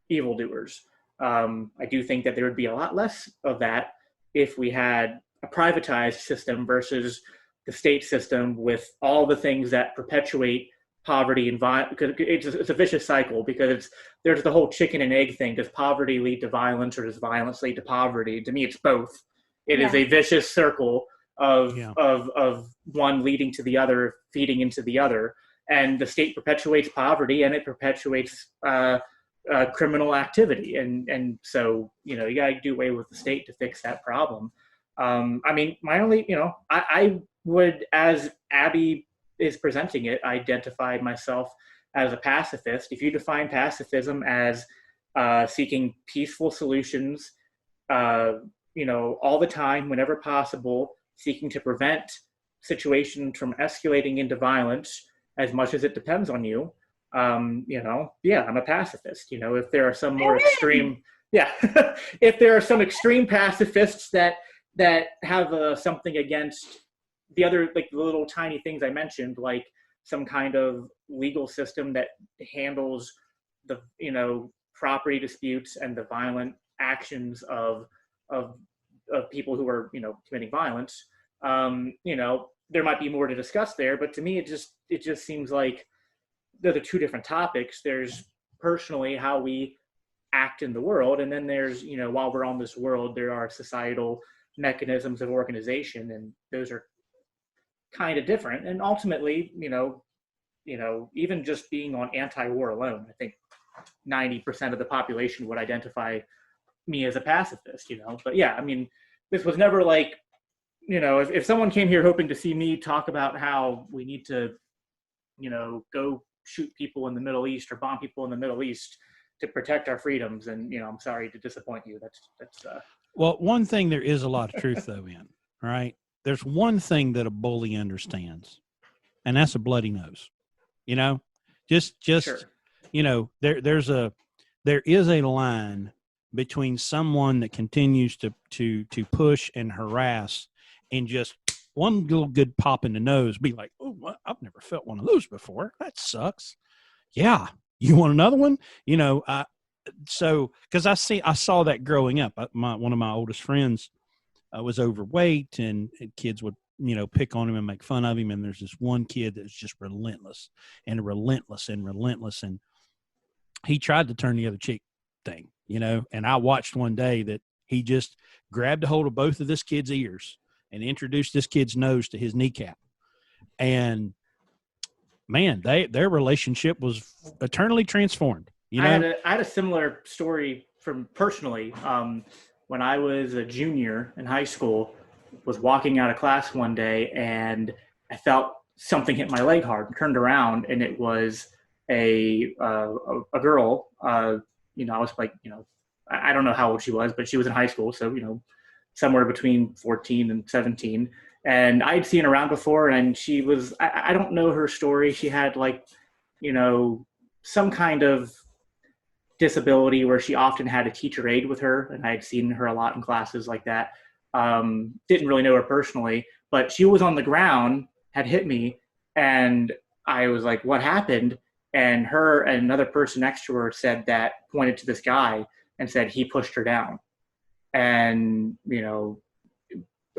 evildoers. I do think that there would be a lot less of that if we had a privatized system versus the state system, with all the things that perpetuate poverty and violence, because it's a vicious cycle, because there's the whole chicken and egg thing. Does poverty lead to violence, or does violence lead to poverty? To me, it's both. It is a vicious circle of one leading to the other, feeding into the other. And the state perpetuates poverty, and it perpetuates criminal activity. And so, you got to do away with the state to fix that problem. I mean, my only, I would, as Abby is presenting it, identify myself as a pacifist. If you define pacifism as seeking peaceful solutions, all the time, whenever possible, seeking to prevent situations from escalating into violence as much as it depends on you, I'm a pacifist. If there are some more extreme, if there are some extreme pacifists that have something against the other, like the little tiny things I mentioned, like some kind of legal system that handles the, property disputes and the violent actions of people who are, committing violence, there might be more to discuss there. But to me, it just seems like they're the two different topics. There's personally how we act in the world, and then there's, while we're on this world, there are societal mechanisms of organization, and those are kind of different. And ultimately, even just being on anti-war alone, I think 90% of the population would identify me as a pacifist, But yeah, I mean, this was never like, if someone came here hoping to see me talk about how we need to, go shoot people in the Middle East or bomb people in the Middle East to protect our freedoms, and, I'm sorry to disappoint you. That's Well, one thing there is a lot of truth though in, right? There's one thing that a bully understands, and that's a bloody nose. Just Sure. There is a line between someone that continues to push and harass, and just one little good pop in the nose, be like, oh, I've never felt one of those before. That sucks. Yeah. You want another one? So, because I saw that growing up. One of my oldest friends was overweight, and kids would, pick on him and make fun of him. And there's this one kid that's just relentless, and he tried to turn the other cheek thing, and I watched one day that he just grabbed a hold of both of this kid's ears and introduced this kid's nose to his kneecap. And man, their relationship was eternally transformed. I had a similar story from personally. When I was a junior in high school, was walking out of class one day, and I felt something hit my leg hard, and turned around, and it was a girl. I was like, I don't know how old she was, but she was in high school, so somewhere between 14 and 17. And I'd seen her around before, and she was, I don't know her story. She had like, some kind of disability where she often had a teacher aide with her, and I had seen her a lot in classes like that. Didn't really know her personally, but she was on the ground, had hit me, and I was like, what happened? And her and another person next to her pointed to this guy and said he pushed her down. And,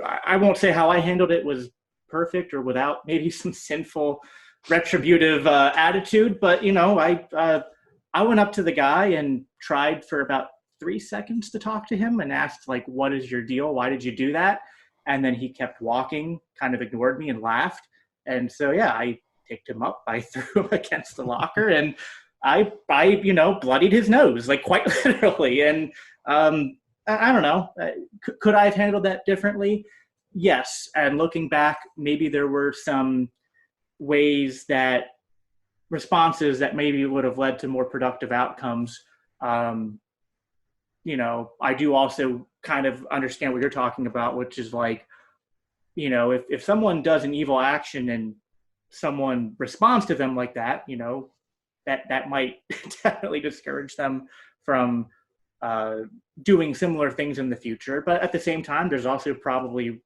I won't say how I handled it was perfect or without maybe some sinful retributive attitude, but, I went up to the guy and tried for about 3 seconds to talk to him and asked, like, what is your deal? Why did you do that? And then he kept walking, kind of ignored me and laughed. And so, yeah, I picked him up. I threw him against the locker, and I bloodied his nose, like quite literally. And I don't know. Could I have handled that differently? Yes. And looking back, maybe there were some responses that maybe would have led to more productive outcomes. I do also kind of understand what you're talking about, which is like, if someone does an evil action and someone responds to them like that, that might definitely discourage them from doing similar things in the future. But at the same time, there's also probably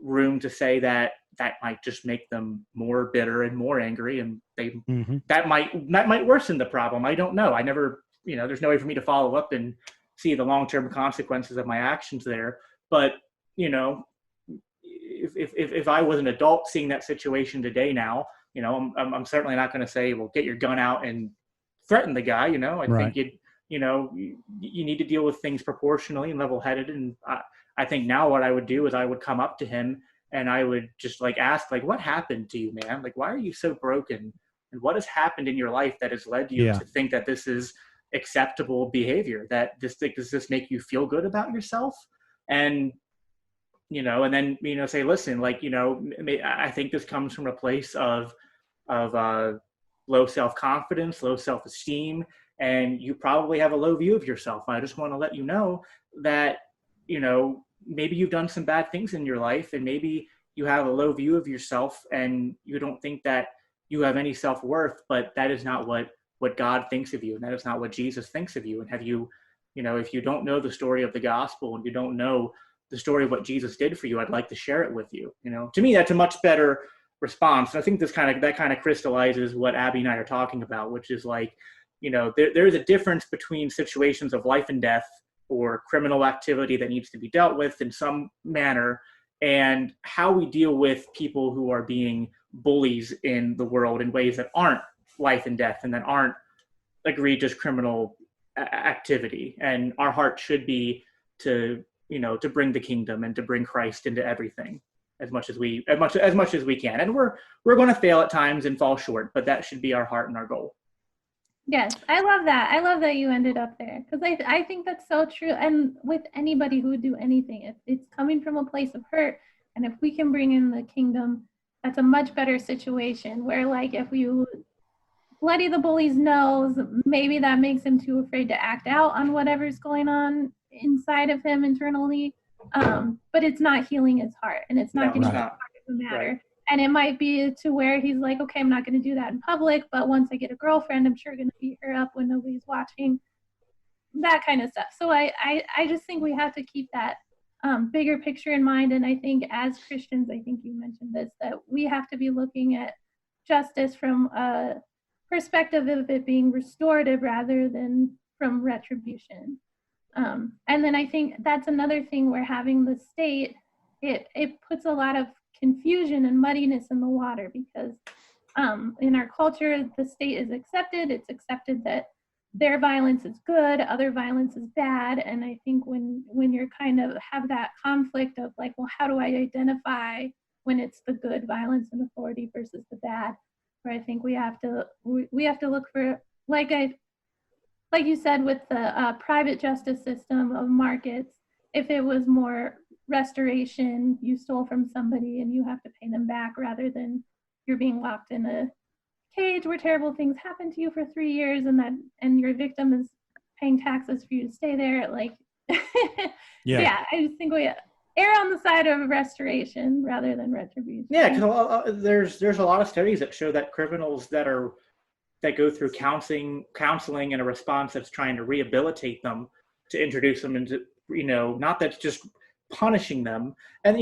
room to say that might just make them more bitter and more angry, and that might worsen the problem. I don't know. I never, there's no way for me to follow up and see the long-term consequences of my actions there. But, if I was an adult seeing that situation today now, I'm certainly not going to say, well, get your gun out and threaten the guy. I think you need to deal with things proportionally and level-headed. And I think now what I would do is I would come up to him and I would just like ask, like, what happened to you, man? Like, why are you so broken? And what has happened in your life that has led you Yeah. to think that this is acceptable behavior, that does this make you feel good about yourself? And, and then, say, listen, like, I think this comes from a place of low self-confidence, low self-esteem, and you probably have a low view of yourself. And I just want to let you know that, maybe you've done some bad things in your life, and maybe you have a low view of yourself and you don't think that you have any self-worth, but that is not what God thinks of you. And that is not what Jesus thinks of you. And have you, if you don't know the story of the gospel and you don't know the story of what Jesus did for you, I'd like to share it with you. To me, that's a much better response. And I think that kind of crystallizes what Abby and I are talking about, which is like, there is a difference between situations of life and death or criminal activity that needs to be dealt with in some manner, and how we deal with people who are being bullies in the world in ways that aren't life and death and that aren't egregious criminal activity. And our heart should be to bring the kingdom and to bring Christ into everything as much as we can. And we're going to fail at times and fall short, but that should be our heart and our goal. Yes, I love that. I love that you ended up there, because I think that's so true. And with anybody who would do anything, it's coming from a place of hurt. And if we can bring in the kingdom, that's a much better situation, where like if you bloody the bully's nose, maybe that makes him too afraid to act out on whatever's going on inside of him internally. But it's not healing his heart, and it's not getting his heart to matter. Right. And it might be to where he's like, okay, I'm not going to do that in public, but once I get a girlfriend, I'm sure going to beat her up when nobody's watching, that kind of stuff. So I just think we have to keep that bigger picture in mind. And I think as Christians, I think you mentioned this, that we have to be looking at justice from a perspective of it being restorative rather than from retribution. And then I think that's another thing where having the state, it puts a lot of confusion and muddiness in the water, because in our culture, the state is accepted. It's accepted that their violence is good, other violence is bad. And I think when you're kind of have that conflict of like, well, how do I identify when it's the good violence and authority versus the bad? Where I think we have to look for, like you said, with the private justice system of markets, if it was more restoration, you stole from somebody and you have to pay them back, rather than you're being locked in a cage where terrible things happen to you for 3 years, and your victim is paying taxes for you to stay there. Like, yeah, I just think we err on the side of restoration rather than retribution. Yeah, because there's a lot of studies that show that criminals that go through counseling and a response that's trying to rehabilitate them, to introduce them into, not that's just punishing them. And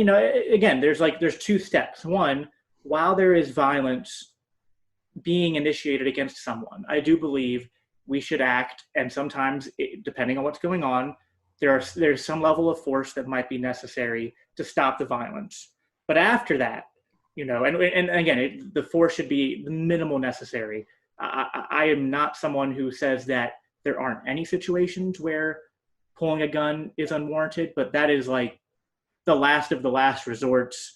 again, there's two steps. One, while there is violence being initiated against someone, I do believe we should act, and sometimes depending on what's going on, there's some level of force that might be necessary to stop the violence. But after that, and again, the force should be the minimal necessary. I am not someone who says that there aren't any situations where pulling a gun is unwarranted, but that is like the last of the last resorts,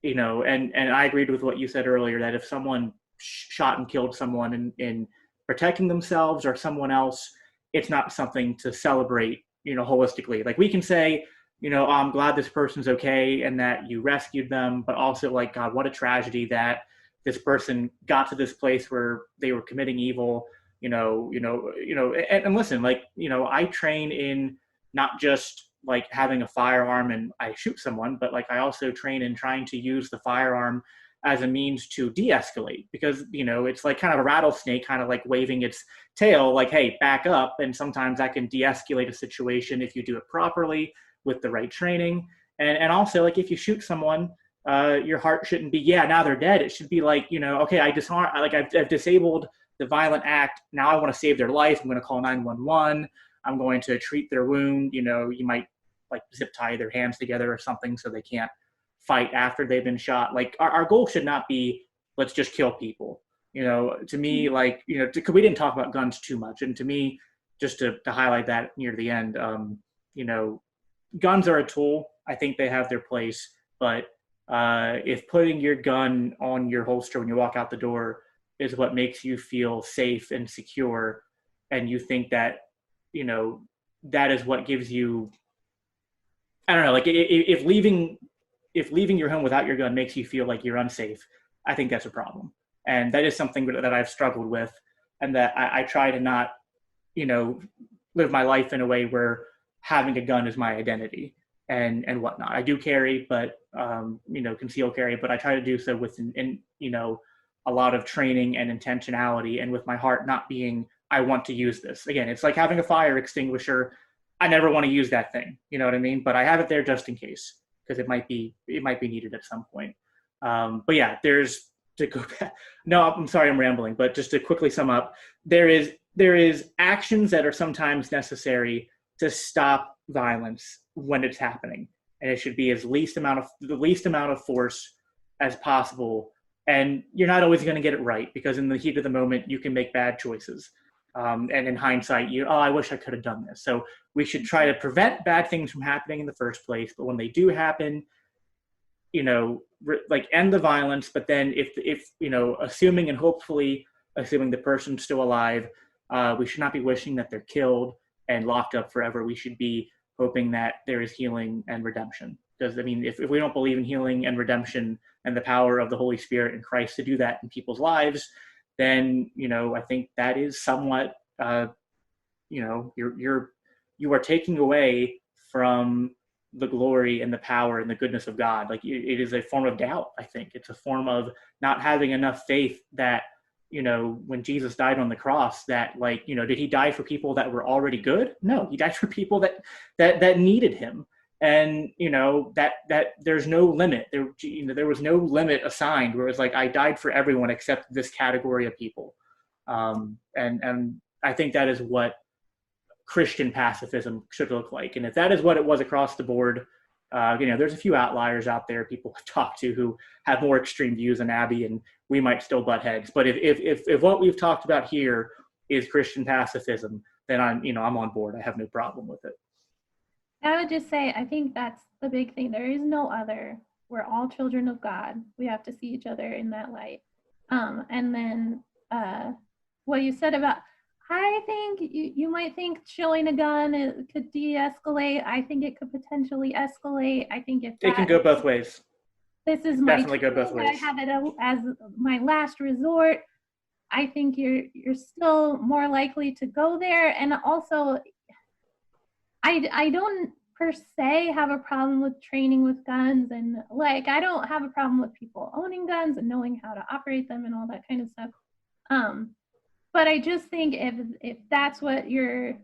and I agreed with what you said earlier, that if someone shot and killed someone in protecting themselves or someone else, it's not something to celebrate, holistically. Like, we can say, oh, I'm glad this person's okay and that you rescued them, but also like, God, what a tragedy that this person got to this place where they were committing evil, and listen, like, I train in not just like having a firearm and I shoot someone, but like I also train in trying to use the firearm as a means to de-escalate, because, it's like kind of a rattlesnake kind of like waving its tail, like, hey, back up. And sometimes that can de-escalate a situation if you do it properly with the right training. And also, like, if you shoot someone, your heart shouldn't be, yeah, now they're dead. It should be like, okay, I've disabled the violent act. Now I want to save their life. I'm going to call 911. I'm going to treat their wound. You might like zip tie their hands together or something so they can't fight after they've been shot. Like, our goal should not be, let's just kill people. To me, like, because we didn't talk about guns too much. And to me, just to highlight that near the end, guns are a tool. I think they have their place, but If putting your gun on your holster when you walk out the door is what makes you feel safe and secure, and you think that, that is what gives you, I don't know, like if leaving your home without your gun makes you feel like you're unsafe, I think that's a problem. And that is something that I've struggled with, and that I try to not, live my life in a way where having a gun is my identity and whatnot. I do carry, but conceal carry, but I try to do so with a lot of training and intentionality, and with my heart not being, I want to use this. Again, it's like having a fire extinguisher. I never want to use that thing. You know what I mean? But I have it there just in case, because it might be needed at some point. But yeah, there's to go back. No, I'm sorry, I'm rambling. But just to quickly sum up, there is actions that are sometimes necessary to stop violence when it's happening, and it should be the least amount of force as possible. And you're not always going to get it right, because in the heat of the moment you can make bad choices. And in hindsight, I wish I could have done this. So we should try to prevent bad things from happening in the first place. But when they do happen, end the violence. But then if assuming and hopefully assuming the person's still alive, we should not be wishing that they're killed and locked up forever. We should be hoping that there is healing and redemption. Because, if we don't believe in healing and redemption and the power of the Holy Spirit and Christ to do that in people's lives, then, I think that is somewhat, you are taking away from the glory and the power and the goodness of God. Like, it is a form of doubt. I think it's a form of not having enough faith that, when Jesus died on the cross, that did he die for people that were already good? No, he died for people that needed him. And, that there's no limit there was no limit assigned where it was like, I died for everyone except this category of people. And I think that is what Christian pacifism should look like. And if that is what it was across the board, there's a few outliers out there people have talked to who have more extreme views than Abby, and we might still butt heads. But if what we've talked about here is Christian pacifism, then I'm on board. I have no problem with it. I would just say, I think that's the big thing. There is no other. We're all children of God. We have to see each other in that light. And then what you said about, I think you might think showing a gun could de-escalate. I think it could potentially escalate. I think it can go both ways. This is definitely go both ways. I have it as my last resort. I think you're still more likely to go there. And also, I don't per se have a problem with training with guns, and I don't have a problem with people owning guns and knowing how to operate them and all that kind of stuff. But I just think if that's what you're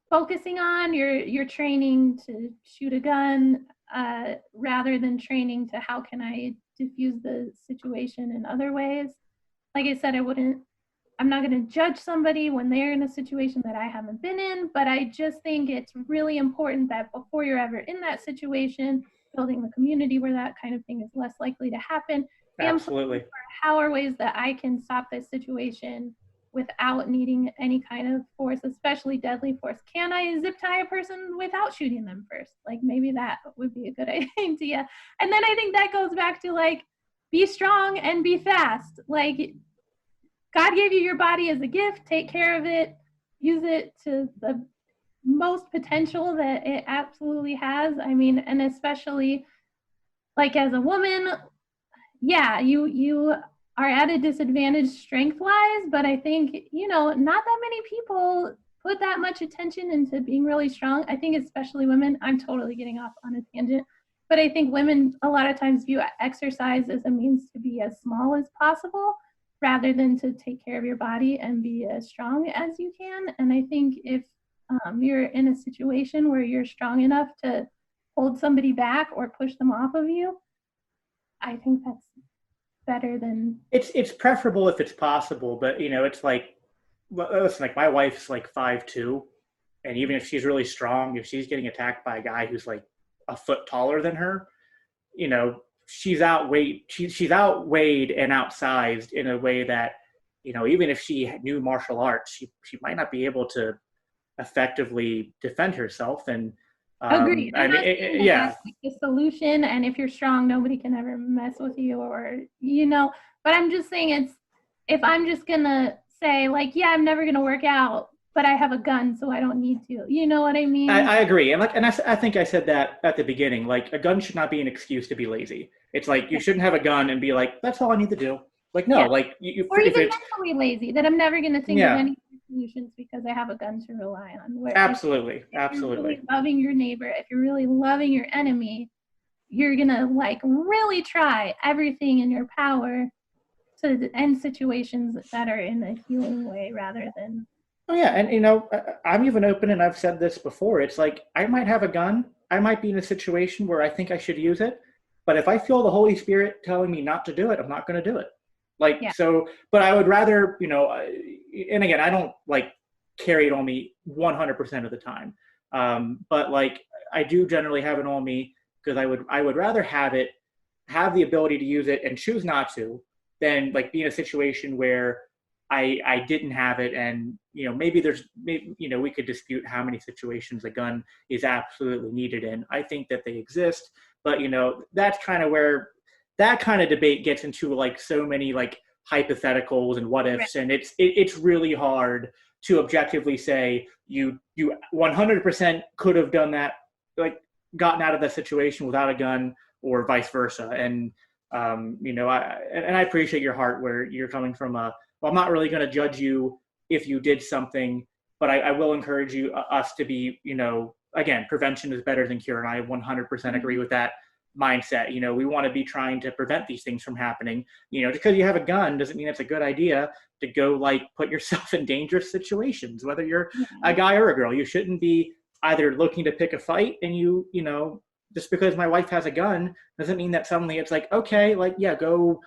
focusing on, you're training to shoot a gun rather than training to how can I diffuse the situation in other ways. Like I said, I'm not going to judge somebody when they're in a situation that I haven't been in, but I just think it's really important that before you're ever in that situation, building the community where that kind of thing is less likely to happen. Absolutely. How are ways that I can stop this situation without needing any kind of force, especially deadly force? Can I zip tie a person without shooting them first? Maybe that would be a good idea. And then I think that goes back to be strong and be fast. God gave you your body as a gift. Take care of it. Use it to the most potential that it absolutely has. And especially as a woman, yeah, you are at a disadvantage strength-wise, but I think, not that many people put that much attention into being really strong. I think especially women, I'm totally getting off on a tangent, but I think women a lot of times view exercise as a means to be as small as possible, rather than to take care of your body and be as strong as you can. And I think if you're in a situation where you're strong enough to hold somebody back or push them off of you, I think that's better than... It's preferable if it's possible, but it's listen, my wife's 5'2", and even if she's really strong, if she's getting attacked by a guy who's a foot taller than her, she's outweighed and outsized in a way that, even if she knew martial arts, she might not be able to effectively defend herself. And, Agreed. I I'm mean, not saying that yeah, that's like the solution, and if you're strong, nobody can ever mess with you, or But I'm just saying if I'm just gonna say like, yeah, I'm never gonna work out, but I have a gun, so I don't need to. You know what I mean? I agree, and I think I said that at the beginning. Like, a gun should not be an excuse to be lazy. It's like you shouldn't have a gun and be like, "That's all I need to do." Like, no, Yeah. like Or if even it's mentally lazy, that I'm never gonna think of yeah, any solutions because I have a gun to rely on. Where absolutely, if you're absolutely. really loving your neighbor, if you're really loving your enemy, you're gonna like really try everything in your power to end situations that are in a healing way rather than. Oh yeah, and I'm even open, and I've said this before. It's like I might have a gun, I might be in a situation where I think I should use it, but if I feel the Holy Spirit telling me not to do it, I'm not going to do it. Like Yeah. so, but I would rather, and again, I don't like carry it on me 100% of the time, but like I do generally have it on me because I would rather have the ability to use it and choose not to than like be in a situation where I didn't have it, and maybe we could dispute how many situations a gun is absolutely needed in. I think that they exist, but that's kind of where that kind of debate gets into like so many like hypotheticals and what ifs, and it's really hard to objectively say you 100% could have done that, like gotten out of that situation without a gun or vice versa. And I appreciate your heart where you're coming from well, I'm not really going to judge you if you did something, but I will encourage us to be, again, prevention is better than cure. And I 100% agree with that mindset. We want to be trying to prevent these things from happening. Just because you have a gun doesn't mean it's a good idea to go like put yourself in dangerous situations, whether you're a guy or a girl. You shouldn't be either looking to pick a fight and just because my wife has a gun doesn't mean that suddenly it's like, okay, like, yeah, go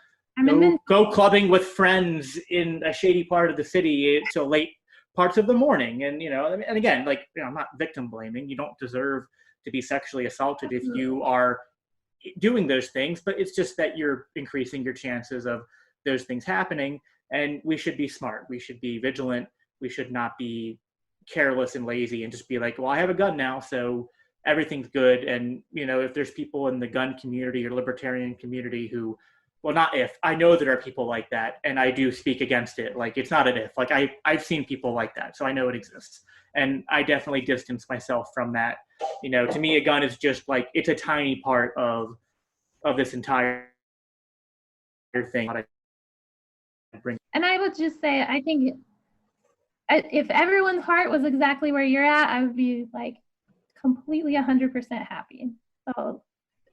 clubbing with friends in a shady part of the city till late parts of the morning. And, and again, like, I'm not victim blaming. You don't deserve to be sexually assaulted if you are doing those things, but it's just that you're increasing your chances of those things happening. And we should be smart. We should be vigilant. We should not be careless and lazy and just be like, well, I have a gun now, so everything's good. And, if there's people in the gun community or libertarian community who, well, not if, I know there are people like that, and I do speak against it. Like, it's not an if. Like, I've seen people like that, so I know it exists. And I definitely distance myself from that. To me, a gun is just like, it's a tiny part of this entire thing. And I would just say, I think if everyone's heart was exactly where you're at, I would be like completely 100% happy. So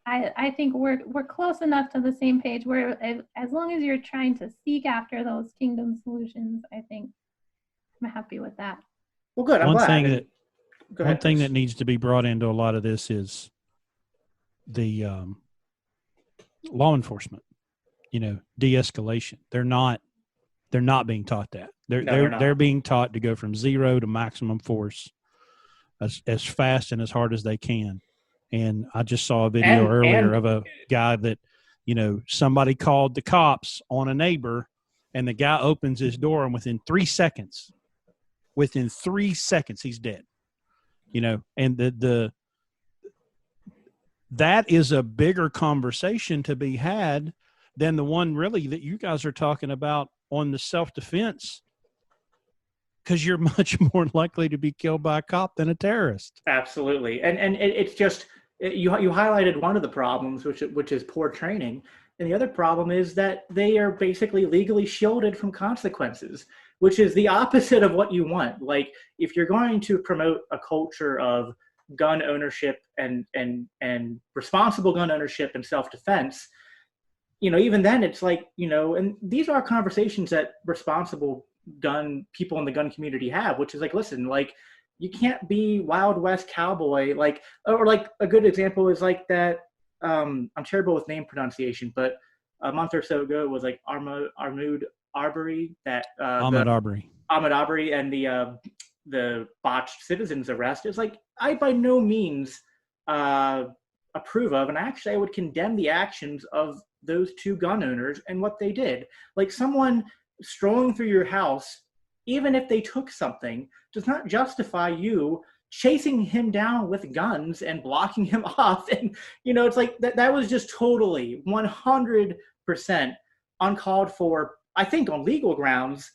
I think we're close enough to the same page where as long as you're trying to seek after those kingdom solutions, I think I'm happy with that. Well, good. I'm glad. One thing that needs to be brought into a lot of this is the law enforcement, de-escalation. They're not being taught that. They're being taught to go from zero to maximum force as fast and as hard as they can. And I just saw a video earlier of a guy that, somebody called the cops on a neighbor, and the guy opens his door, and within 3 seconds, he's dead. And that is a bigger conversation to be had than the one really that you guys are talking about on the self-defense, because you're much more likely to be killed by a cop than a terrorist. Absolutely. And it's just, you highlighted one of the problems, which is poor training. And the other problem is that they are basically legally shielded from consequences, which is the opposite of what you want. Like, if you're going to promote a culture of gun ownership and responsible gun ownership and self-defense, even then it's like, and these are conversations that responsible gun people in the gun community have, which is like, listen, like, you can't be Wild West cowboy, like, or like a good example is like that. I'm terrible with name pronunciation, but a month or so ago it was like Ahmaud Arbery, that Ahmaud Arbery, and the botched citizens arrest is like, I by no means approve of, and actually I would condemn the actions of those two gun owners and what they did. Like, someone strolling through your house, even if they took something, does not justify you chasing him down with guns and blocking him off. And, it's like that was just totally 100% uncalled for, I think, on legal grounds,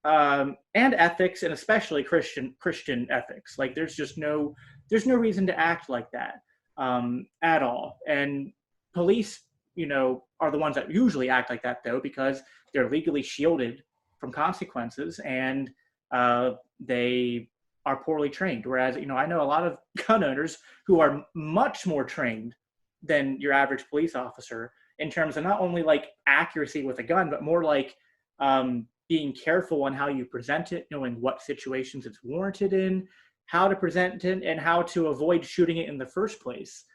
and ethics, and especially Christian ethics. Like there's no reason to act like that at all. And police, are the ones that usually act like that, though, because they're legally shielded from consequences, and they are poorly trained. Whereas, I know a lot of gun owners who are much more trained than your average police officer in terms of not only like accuracy with a gun, but more like being careful on how you present it, knowing what situations it's warranted in, how to present it, and how to avoid shooting it in the first place.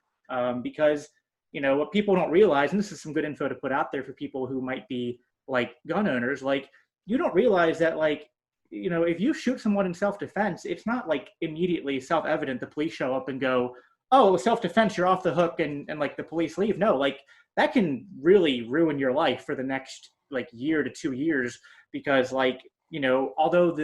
Because, what people don't realize, and this is some good info to put out there for people who might be like gun owners, like you don't realize that, like, if you shoot someone in self-defense, it's not like immediately self-evident the police show up and go, oh, self-defense, you're off the hook, and like the police leave. No, like that can really ruin your life for the next like year to 2 years, because like, although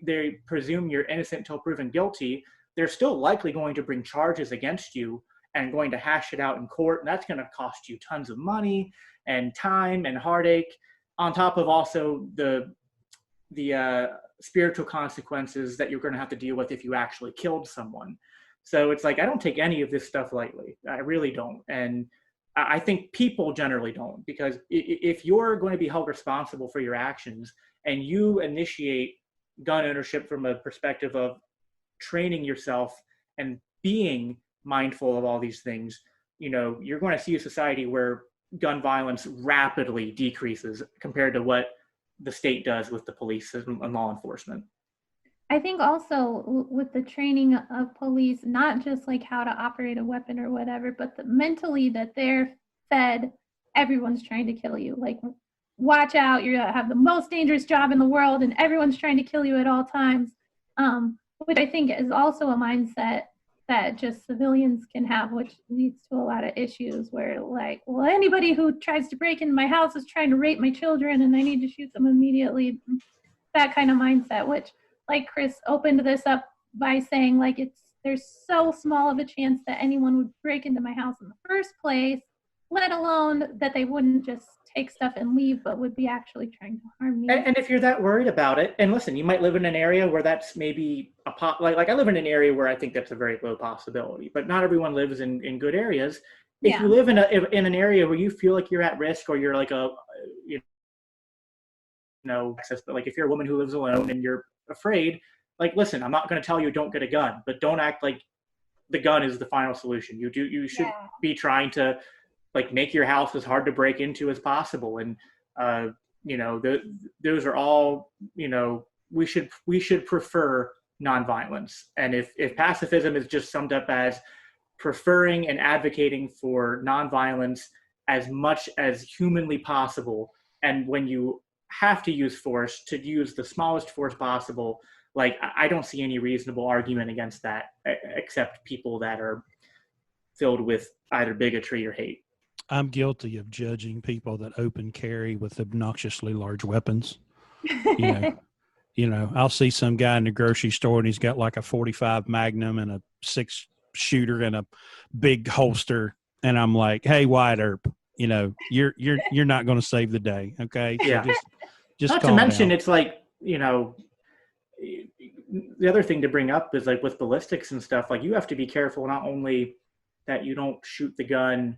they presume you're innocent until proven guilty, they're still likely going to bring charges against you and going to hash it out in court. And that's going to cost you tons of money and time and heartache, on top of also the spiritual consequences that you're going to have to deal with if you actually killed someone. So it's like, I don't take any of this stuff lightly. I really don't. And I think people generally don't, because if you're going to be held responsible for your actions and you initiate gun ownership from a perspective of training yourself and being mindful of all these things, you're going to see a society where gun violence rapidly decreases compared to what the state does with the police and law enforcement. I think also with the training of police, not just like how to operate a weapon or whatever, but mentally that they're fed, everyone's trying to kill you. Like, watch out, you have the most dangerous job in the world and everyone's trying to kill you at all times. Which I think is also a mindset that just civilians can have, which leads to a lot of issues where like, well, anybody who tries to break into my house is trying to rape my children and I need to shoot them immediately. That kind of mindset, which, like Chris opened this up by saying, like, there's so small of a chance that anyone would break into my house in the first place, let alone that they wouldn't just take stuff and leave, but would be actually trying to harm me. And if you're that worried about it, and listen, you might live in an area where that's maybe like I live in an area where I think that's a very low possibility, but not everyone lives in good areas. If you live in an area where you feel like you're at risk, or you're like access, but like if you're a woman who lives alone and you're afraid, like, listen, I'm not going to tell you don't get a gun, but don't act like the gun is the final solution. You should be trying to like make your house as hard to break into as possible. And those are all, we should prefer nonviolence. And if pacifism is just summed up as preferring and advocating for nonviolence as much as humanly possible, and when you have to use force, to use the smallest force possible, like, I don't see any reasonable argument against that, except people that are filled with either bigotry or hate. I'm guilty of judging people that open carry with obnoxiously large weapons. I'll see some guy in the grocery store and he's got like a 45 Magnum and a 6-shooter and a big holster, and I'm like, hey, Wyatt Earp, you're not going to save the day, okay? So yeah. Just not to mention, down. It's like, the other thing to bring up is like with ballistics and stuff, like you have to be careful not only that you don't shoot the gun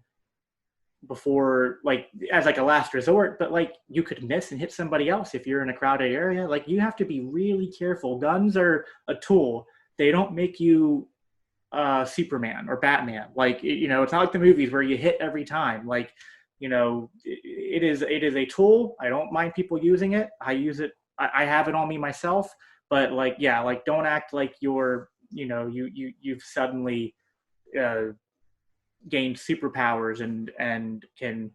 before, like, as like a last resort, but like you could miss and hit somebody else if you're in a crowded area. Like, you have to be really careful. Guns are a tool. They don't make you Superman or Batman. Like, it's not like the movies where you hit every time. Like, it is a tool. I don't mind people using it. I use it. I have it on me myself. But like, yeah, like, don't act like you're, you've suddenly gained superpowers and can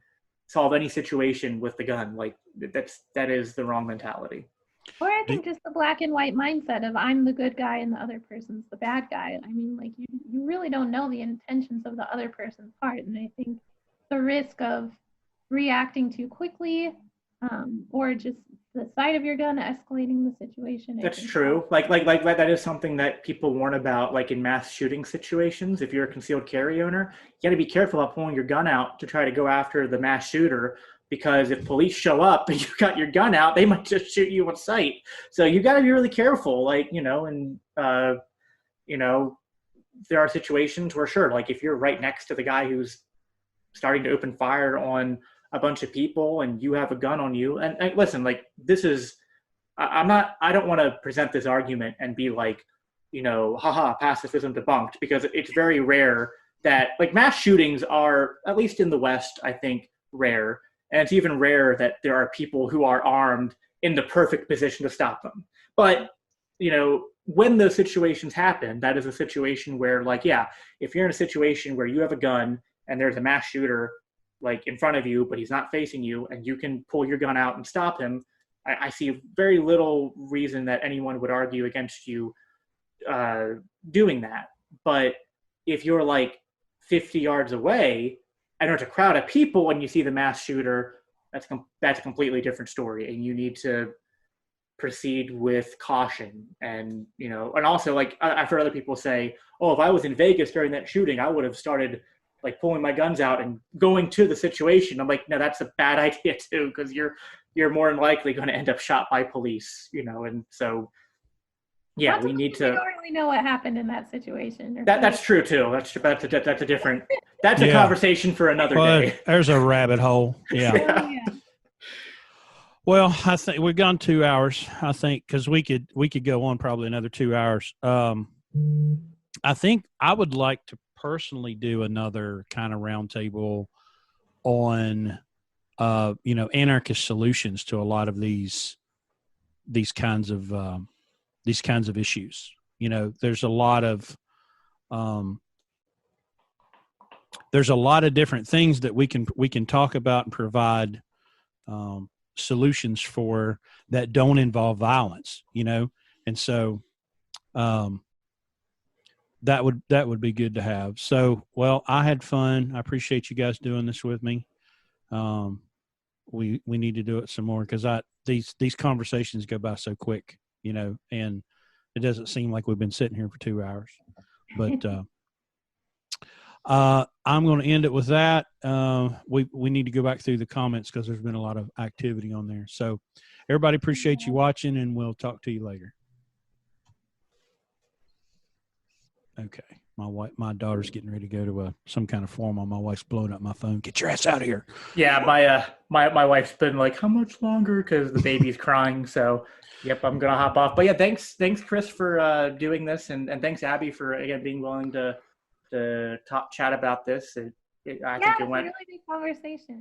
solve any situation with the gun. Like, that is the wrong mentality. Or I think just the black and white mindset of I'm the good guy and the other person's the bad guy. I mean, like, you really don't know the intentions of the other person's part. And I think the risk of reacting too quickly, or just the sight of your gun escalating the situation. That's true. Like that is something that people warn about, like in mass shooting situations. If you're a concealed carry owner, you got to be careful about pulling your gun out to try to go after the mass shooter, because if police show up and you've got your gun out, they might just shoot you on sight. So you got to be really careful. Like, and there are situations where, sure, like if you're right next to the guy who's starting to open fire on a bunch of people and you have a gun on you, and listen, like this is, I don't want to present this argument and be like, haha, pacifism debunked, because it's very rare that, like, mass shootings are, at least in the West, I think, rare. And it's even rarer that there are people who are armed in the perfect position to stop them. But, when those situations happen, that is a situation where, like, yeah, if you're in a situation where you have a gun and there's a mass shooter, like, in front of you, but he's not facing you, and you can pull your gun out and stop him, I see very little reason that anyone would argue against you doing that. But if you're like 50 yards away and there's a crowd of people and you see the mass shooter, that's a completely different story, and you need to proceed with caution. And and also, like, I've heard other people say, oh, if I was in Vegas during that shooting, I would have started like pulling my guns out and going to the situation. I'm like, no, that's a bad idea too, because you're more than likely going to end up shot by police, and so yeah, we need to. We don't really know what happened in that situation. That's true too. That's a different. That's a conversation for another day. There's a rabbit hole. Yeah. Oh, yeah. Well, I think we've gone 2 hours. I think because we could go on probably another 2 hours. I think I would like to personally do another kind of roundtable on anarchist solutions to a lot of these kinds of issues. There's a lot of different things that we can talk about and provide solutions for that don't involve violence, and so that would be good to have. So, well, I had fun. I appreciate you guys doing this with me. We need to do it some more, because these conversations go by so quick, and it doesn't seem like we've been sitting here for 2 hours. But I'm going to end it with that. We need to go back through the comments because there's been a lot of activity on there. So everybody, appreciate you watching, and we'll talk to you later. Okay. My daughter's getting ready to go to some kind of forum. My wife's blowing up my phone. Get your ass out of here. Yeah, my wife's been like, how much longer? Because the baby's crying. So, yep, I'm gonna hop off. But yeah, thanks, Chris, for doing this, and thanks, Abby, for again being willing to chat about this. I think it went really good conversation.